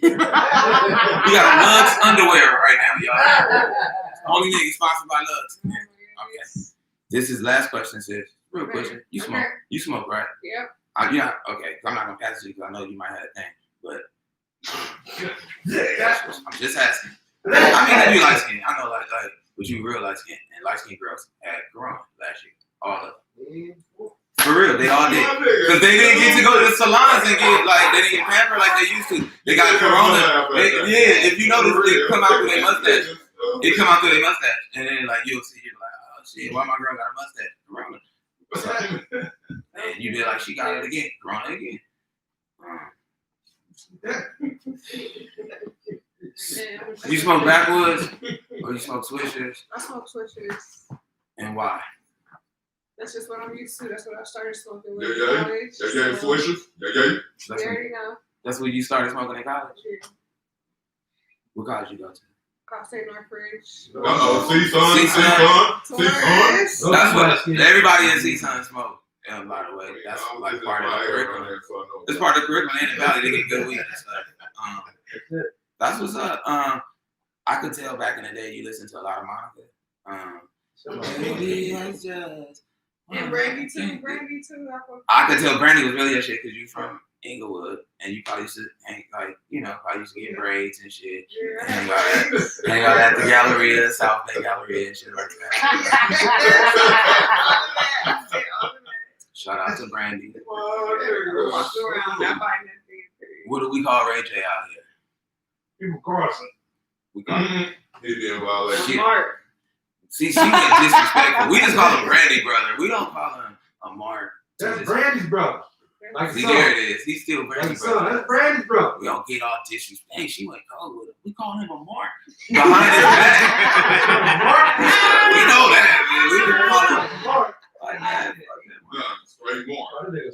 You We got Lux underwear right now, y'all. Only nigga sponsored by Lux. Okay. This is last question, sis. Real question. You smoke. Okay. You smoke, right? Yep. Yeah. Okay. I'm not gonna pass it to you because I know you might have a thing, but I'm just asking. I mean, you light skin. I know, like, but you real light skin, and light skin girls had corona last year. All of them. For real, they all did. Because they didn't get to go to the salons and get, like, they didn't get pampered like they used to. They got corona. If you notice, it come out through their mustache. It come out through their mustache. And then, like, you'll see, you're like, oh, shit, why my girl got a mustache? Corona. And you be like, she got it again. Corona again. You smoke backwoods or you smoke swishers? I smoke swishers. And why? That's just what I'm used to. That's what I started smoking with Yeah. college. Yeah, so- swishers. Yeah. You already know. That's when you started smoking in college? Yeah. What college you go to? Cal State Northridge. See, son. Taurus. That's what everybody in CSUN smoke. Yeah, by the way, that's like part of the curriculum. It's part of the curriculum. In the Valley, they get good weed and stuff. That's what's up. I could tell back in the day you listened to a lot of Monica. Maybe I just. And Brandy too. Brandy too. I could tell Brandy was really your shit because you from Inglewood and you probably used to hang like I used to get braids and shit. Yeah. Hang out at the Galleria, South Bay Galleria and shit like that. Shout out to Brandy. What do we call Ray J out here? People Carson. We call him. He didn't violate. Mark. See, she went disrespectful. We just call him Brandy brother. We don't call him a Mark. That's Brandy's brother. Like See, there it is. He's still Brandy's brother. That's Brandy's brother. We don't get all disrespectful. Hey, she went cold with him. We call him a Mark. Behind his back. We know that. Man. We can call him Mark. like that. Straight more. Yes,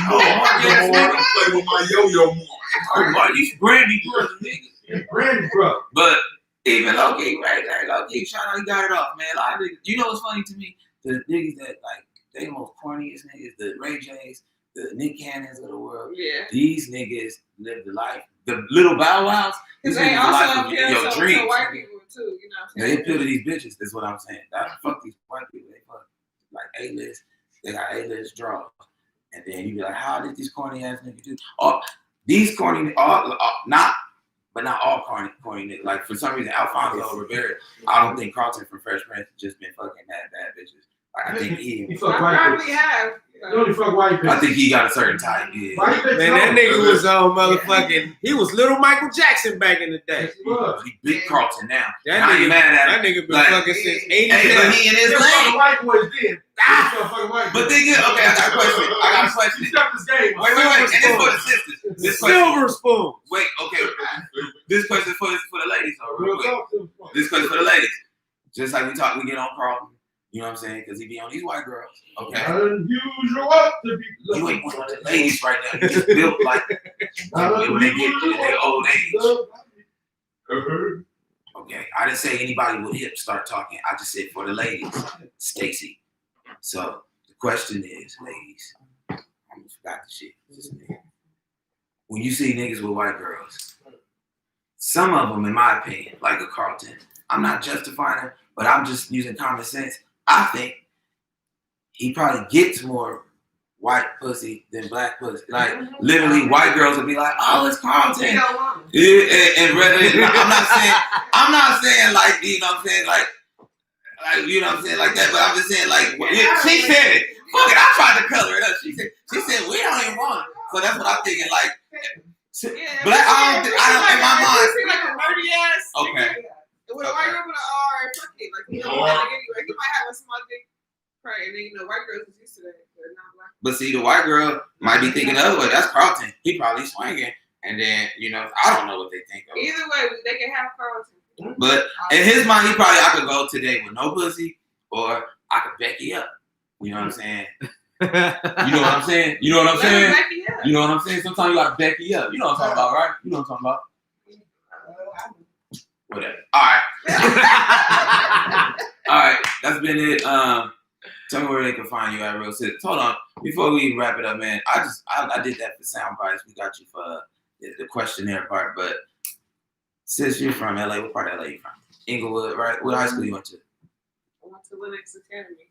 Play with my yo-yo more. Mark, you Brandy brother, nigga. Brandy's brother. But even low key, right there, low key, shout out, he got it off, man. A lot of niggas, you know what's funny to me? The niggas that like they the most corniest niggas, the Ray J's, the Nick Cannons of the world. Yeah. These niggas live the life. The little Bow Wows, these Because they niggas the life also of appeal your to dreams. white people too. You know what I'm They saying? appeal to these bitches. That's what I'm saying. Fuck these white people. They fuck like A-list. They got A-list draws, and then you be like, how did these corny ass niggas do? These corny, not all corny niggas. Like for some reason, Alfonso Rivera, I don't think Carlton from Fresh Prince just been fucking bad bitches. Like, I think He I fuck white probably bitches. have. You only fuck white bitches. I think he got a certain type. Yeah. White bitches. Man, that nigga was on motherfucking. He was little Michael Jackson back in the day. Yes, he was. He big Carlton now. That I ain't nigga, mad at him. that nigga been Like, fucking since Hey, 87. but he in his He was fucking lane. white boys then. He was fucking white But boys. they get okay. I got a question. He stepped his game. Wait. And this for the sisters. This question. Silver spoon. Wait. Okay. This question for the ladies. Though, real Real quick. talk to him. This question for the ladies. Just like we get on Carlton. You know what I'm saying? Because he be on these white girls. Okay. Unusual to be. You ain't one of the ladies right now. You just built like when they get to their old age. Okay. I didn't say anybody with hips start talking. I just said for the ladies, Stacy. So the question is, ladies, I almost forgot the shit. When you see niggas with white girls, some of them, in my opinion, like a Carlton, I'm not justifying them, but I'm just using common sense. I think he probably gets more white pussy than black pussy. Like literally, white girls would be like, "Oh, it's Carlton." You don't want him. Yeah, and rather, I'm not saying like, you know what I'm saying, like you know what I'm saying, like that. But I'm just saying like, she said it. Fuck it, I tried to color it up. She said we don't even want him. So that's what I'm thinking. Like, black. I don't. In my mind. He like a nerdy ass. Okay. With a white girl with an R, fuck it. Like, he don't want it anyway. He might have a small dick. Right, and then white girls is used to that, but not black. But see, the white girl might be thinking the other way. That's Carlton. He probably swinging. And then, I don't know what they think of. Either way, they can have Carlton. But in his mind, he probably, I could go today with no pussy, or I could Becky up. You know what I'm saying? You know what I'm saying? You know what I'm saying? You know what I'm saying? Sometimes you gotta Becky up. You know what I'm talking about, right? You know what I'm talking about? Whatever. All right. All right. That's been it. Tell me where they can find you at, real sis. Hold on. Before we wrap it up, man, I did that for sound bites. We got you for the questionnaire part, but sis, you're from LA. What part of LA you from? Inglewood, right? What high school you went to? I went to Linux Academy.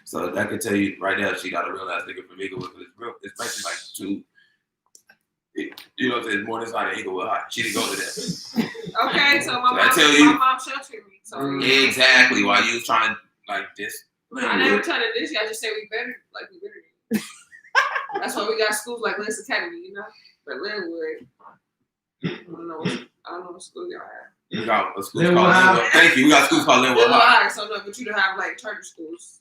So that could tell you right now she got a real ass nigga from Inglewood, because it's basically like two. You know, there's more than not an Inglewood High. She didn't go to that. Okay, so my mom sheltered me. So exactly why you was trying to like this. I never tried to dish you. I just say we better than. That's why we got schools like Linux Academy, But Linwood, I don't know what school y'all have. We got a school called Linwood. Thank you. We got schools called Linwood High. So no, but you don't have like charter schools.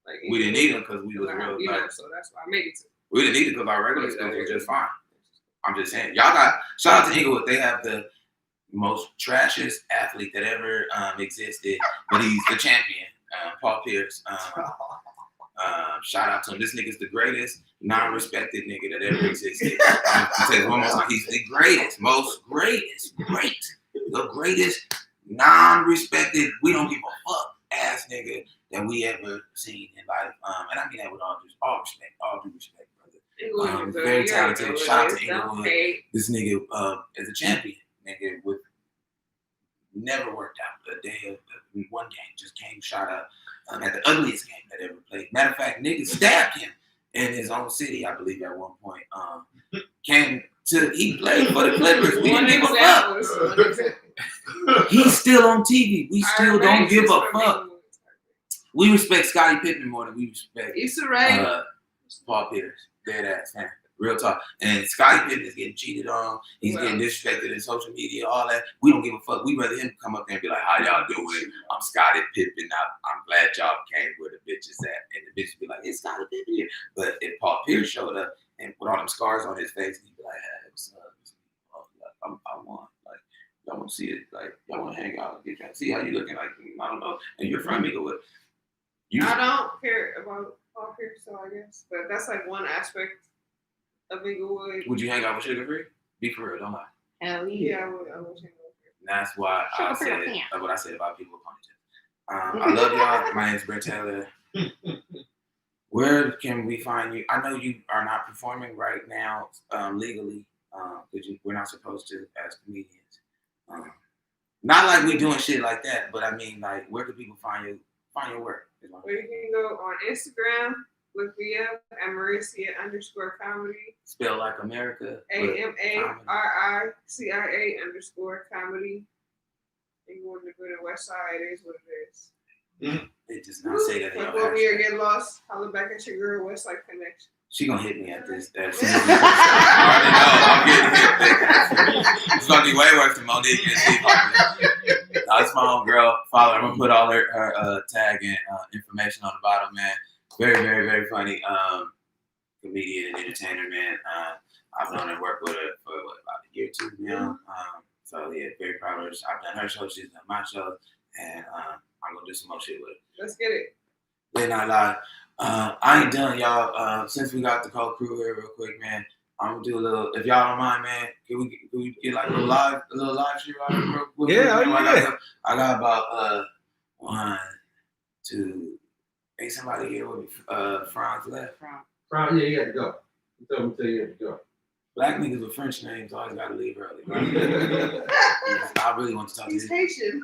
Like we didn't need them because we was real. So that's why I made it to. We didn't need it because our regular schools were just fine. I'm just saying, y'all got shout out to Inglewood. They have the most trashiest athlete that ever existed, but he's the champion. Paul Pierce. Shout out to him. This nigga's the greatest non-respected nigga that ever existed. I'll tell you one more time. He's the greatest, the greatest non-respected, we don't give a fuck ass nigga that we ever seen in life. And I mean that with all due respect, brother. Very talented. Shout out to Inglewood. This nigga is a champion. Nigga with never worked out a day of one game. Just came shot up at the ugliest game that ever played. Matter of fact, niggas stabbed him in his own city, I believe, at one point. He played for the Clippers. We didn't give a fuck. He's still on TV. We still don't give a fuck. We respect Scottie Pippen more than we respect Paul Pierce. Dead ass, man. Real talk. And Scottie Pippen is getting cheated on. He's getting disrespected in social media, all that. We don't give a fuck. We rather him come up there and be like, how y'all doing? I'm Scottie Pippen. I'm glad y'all came where the bitch is at. And the bitch be like, it's Scottie Pippen here. But if Paul Pierce showed up and put all them scars on his face, he'd be like, hey, what's up? I want, like, y'all want to see it. Like, y'all want to hang out. Get y'all see how you looking. Like, I don't know. And you're from Inglewood. I don't care about Paul Pierce, so I guess. But that's like one aspect of Inglewood. Would you hang out with Sugar Free? Be for real, don't lie. Hell yeah. I would hang out with her. That's why I said what I said about people with ponytails. I love y'all. My name is Brent Taylor. Where can we find you? I know you are not performing right now legally because we're not supposed to as comedians. Not like we doing shit like that, but I mean, like, where can people find your work? Well, you can go on Instagram. Look me up at Maricia_comedy. Spell like America. AMARICIA_comedy. You want to go to the West Side, it is what it is. It does not say that. Like when we get lost, holler back at your girl, West Side Connection. She gonna hit me at this. I already know. I'm getting hit. It's gonna be way worse than Monique and Steve Harvey. That's my own girl. Father, I'm gonna put all her tag and information on the bottom, man. Very, very, very funny comedian and entertainer, man. I've known her, work with her for about a year or two now. So yeah, very proud of her. I've done her show, she's done my show, and I'm gonna do some more shit with her. Let's get it. Late Night Live. I ain't done, y'all. Since we got the whole crew here, real quick, man. I'm gonna do a little. If y'all don't mind, man, can we get like a little live shit right real quick? Yeah, I got about 1, 2. Ain't somebody here with me? Franz left. Franz, yeah, you had to go. He told me you had to go. Black niggas with French names always gotta leave early. Right? I really want to talk to you. He's Haitian.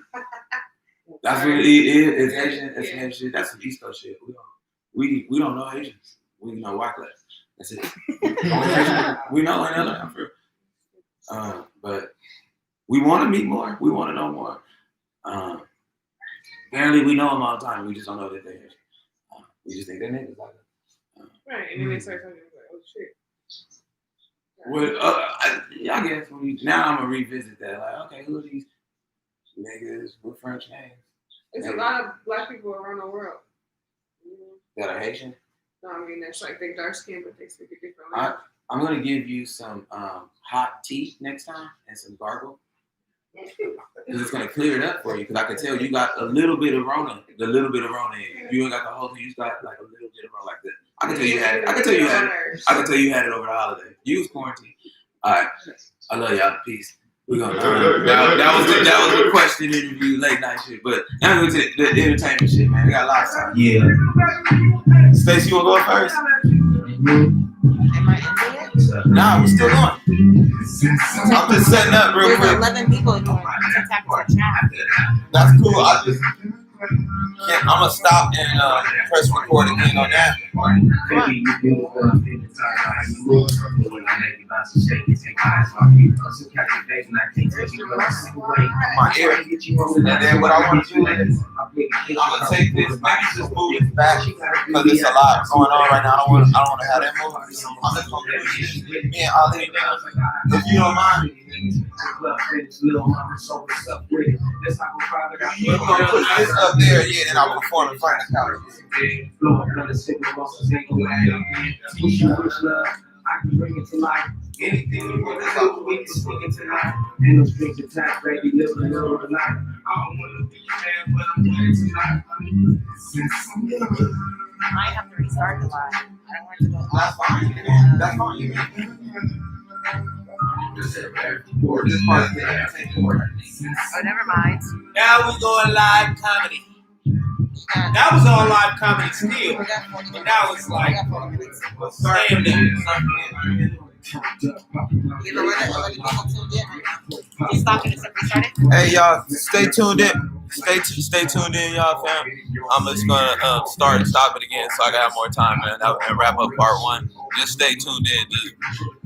That's what it is. It's Haitian. It's Haitian. That's some East Coast shit. We don't know Haitians. We know white class. That's it. We know in LA. I'm for but we want to meet more. We want to know more. Apparently, we know them all the time. We just don't know that they're Haitian. We just think they're niggas like that. Right, and then they start talking like, oh shit. Well, I guess now I'm gonna revisit that. Like, okay, who are these niggas with French names? It's a lot of black people around the world. that are Haitian. No, I mean that's like they dark skin, but they speak a different I- language. I'm gonna give you some hot tea next time and some gargle. Because it's gonna clear it up for you. Because I can tell you got a little bit of Rona, in you. You ain't got the whole thing. You just got like a little bit of Rona like that. I can tell you had it. I can tell you had it. I can tell you had it over the holiday. You was quarantined. All right. I love y'all. Peace. We're gonna that was a question interview, late night shit. But now we're to the entertainment shit, man. We got lots of time. Yeah. Stacey, you wanna go first? Am I in there? Nah, we're still going. I'm just setting up real There's quick. 11 people in TikTok or chat. That's cool. I'm gonna stop and press record again on that. My ear. And then what I want to do is I'm gonna take this, maybe just move it back because there's a lot going on right now. I don't want to have that move. I'm just gonna do this. Me and Ali, if you don't mind. We're gonna put this up there, yeah, then I'll perform in front of the couch. I can bring it to life. Anything you want to do, we can swing it tonight. And those strings attached, baby, live a little life. I don't want to be a man, but I'm playing tonight. I might have to restart the live. I don't want to go. That's fine. That's fine. This part is the entertainment. Oh, never mind. Now we going live comedy. That was all live comedy still. But now it's like staying there. You know what? Other people tuned in. You stopped it and restarted? Hey y'all, stay tuned in. Stay tuned in, y'all, fam. I'm just gonna start and stop it again, so I gotta have more time and wrap up part one. Just stay tuned in.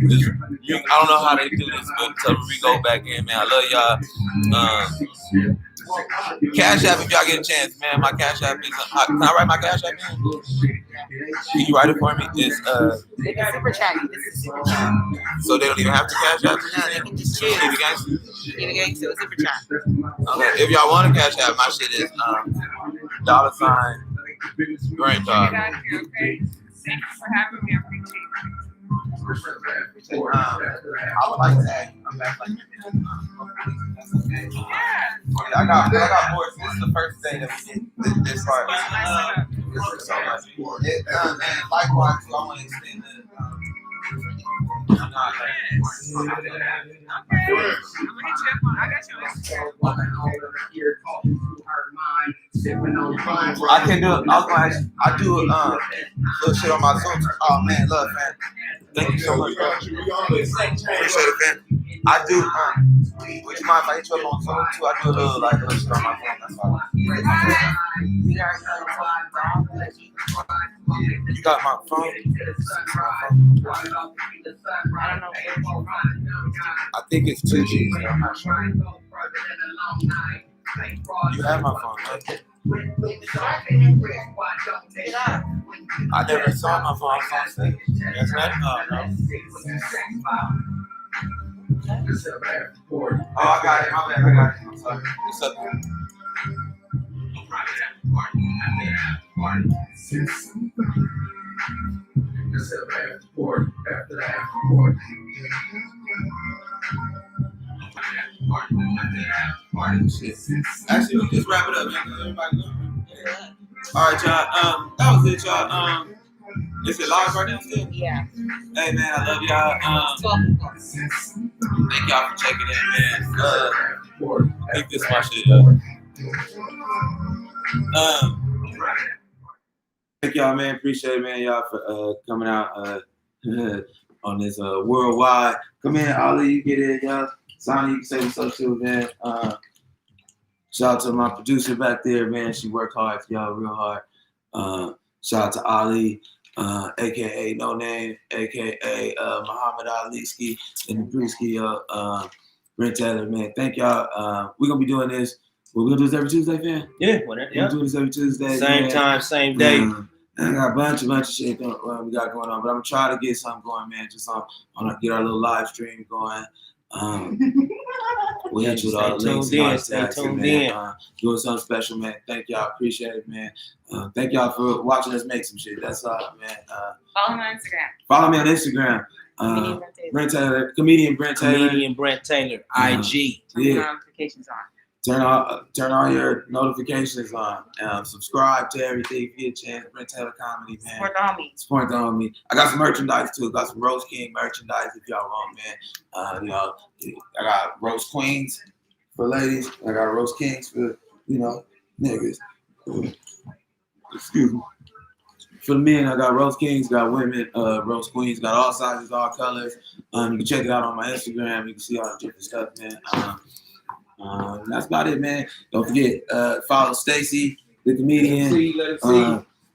I don't know how they do this, but until we go back in, man. I love y'all. Cash App if y'all get a chance, man. My Cash App is. Can I write my Cash App in? Can you write it for me? It's They can super chat you. This is super chat. So they don't even have to Cash App. No, they can just choose. Keep it gangster. Keep it gangster, super chat. Okay. If y'all want to Cash App, my shit is $ Brent dog. Get out of here, okay? Thank you for having me. I appreciate it. I would like to add you back like I got more. This is the first day that we did this part. So much. And likewise, I want to extend the. Okay. I'm gonna hit you up on. I got your I can do it. I was gonna ask you, I do little shit on my Zoom. Oh man, love, man. Thank you so much, bro. Appreciate it, man. I do. Would you mind if I hit you up on Zoom too? I do a little shit on my phone. That's all. You got my phone? I don't know. I think it's 2G. I'm not sure. You have my phone, right? I never saw my phone on stage. Yes, man. No. Oh, I got it. My bad. I got it. I'm sorry. What's up? Actually, we just wrap it up, man. Everybody know. All right, y'all. That was it, y'all. Is it live right now still? Yeah. Hey, man, I love y'all. Thank y'all for checking in, man. I think this is my shit, thank y'all, man. Appreciate it, man. Y'all for coming out on this worldwide. Come in, Ali, you get it, y'all. Sonny, you can say what's up to it, man. Shout out to my producer back there, man. She worked hard for y'all, real hard. Shout out to Ali, aka No Name, aka Muhammad Ali Ski and the Brewski, Brent Taylor, man. Thank y'all. We're gonna be doing this. We're gonna do this every Tuesday, fam. Yeah, whatever. We're gonna do this every Tuesday. Same man. time, same day. I got a bunch of shit we got going on, but I'm gonna try to get something going, man. Just on get our little live stream going. We hit you with all the links tuned and all in. the Stay stats, tuned man. in. Doing something special, man. Thank y'all. Appreciate it, man. Thank y'all for watching us make some shit. That's all, man. Follow him on Instagram. Follow me on Instagram. Brent Taylor, comedian Brent Taylor. Comedian Brent Taylor, IG. Turn notifications on. Turn all your notifications on. Subscribe to everything if you get a chance. Brent Taylor Comedy, man. Support the homie. Support the homie. I got some merchandise too. Got some Rose King merchandise if y'all want, man. You know, I got Rose Queens for ladies. I got Rose Kings for, you know, niggas. Excuse me. For the men, I got Rose Kings, got women, Rose Queens, got all sizes, all colors. You can check it out on my Instagram. You can see all the different stuff, man. That's about it, man. Don't forget, follow Stacy, the comedian.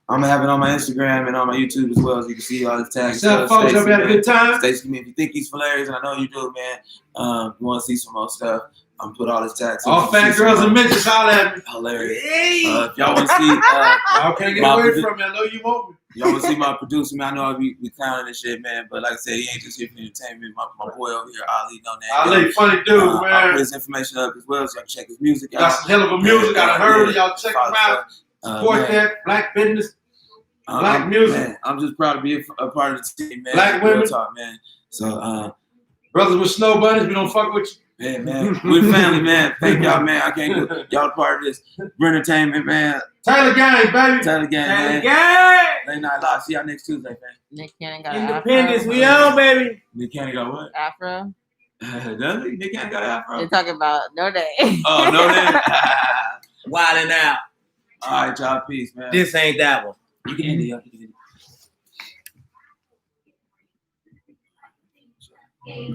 I'm gonna have it on my Instagram and on my YouTube as well, so you can see all the tags. What's up, folks? Hope you had a good time. Stacy, if you think he's hilarious, and I know you do, man. You want to see some more stuff? I'm put all his tags. All fat girls and midgets, holler at me. Hilarious. If y'all want to see, y'all can't get away from me. I know you want me. Y'all want to see my producer, man? I know we clowning and shit, man. But like I said, he ain't just here for entertainment. My boy over here, Ali, know that. Ali, funny dude, man. I'll put his information up as well, so y'all can check his music out. Got some hell of a music. I heard y'all check him out. Support that black business, black music. Man, I'm just proud to be a part of the team, man. Black women, real talk, man. So, brothers with snow bunnies, we don't fuck with you. Yeah, man. We're family, man. Thank y'all, man. I can't do y'all part of this entertainment, man. Taylor Gang, baby. Taylor Gang, man. Gang. Late Night Live. See y'all next Tuesday, man. Nick Cannon got Independence, Afro. we on, baby. Nick Cannon got what? Afro. Does he? Nick Cannon got Afro? They're talking about No Day. Oh, no, then. Wilding out. All right, y'all. Peace, man. This ain't that one. You can end it, y'all. You can end it.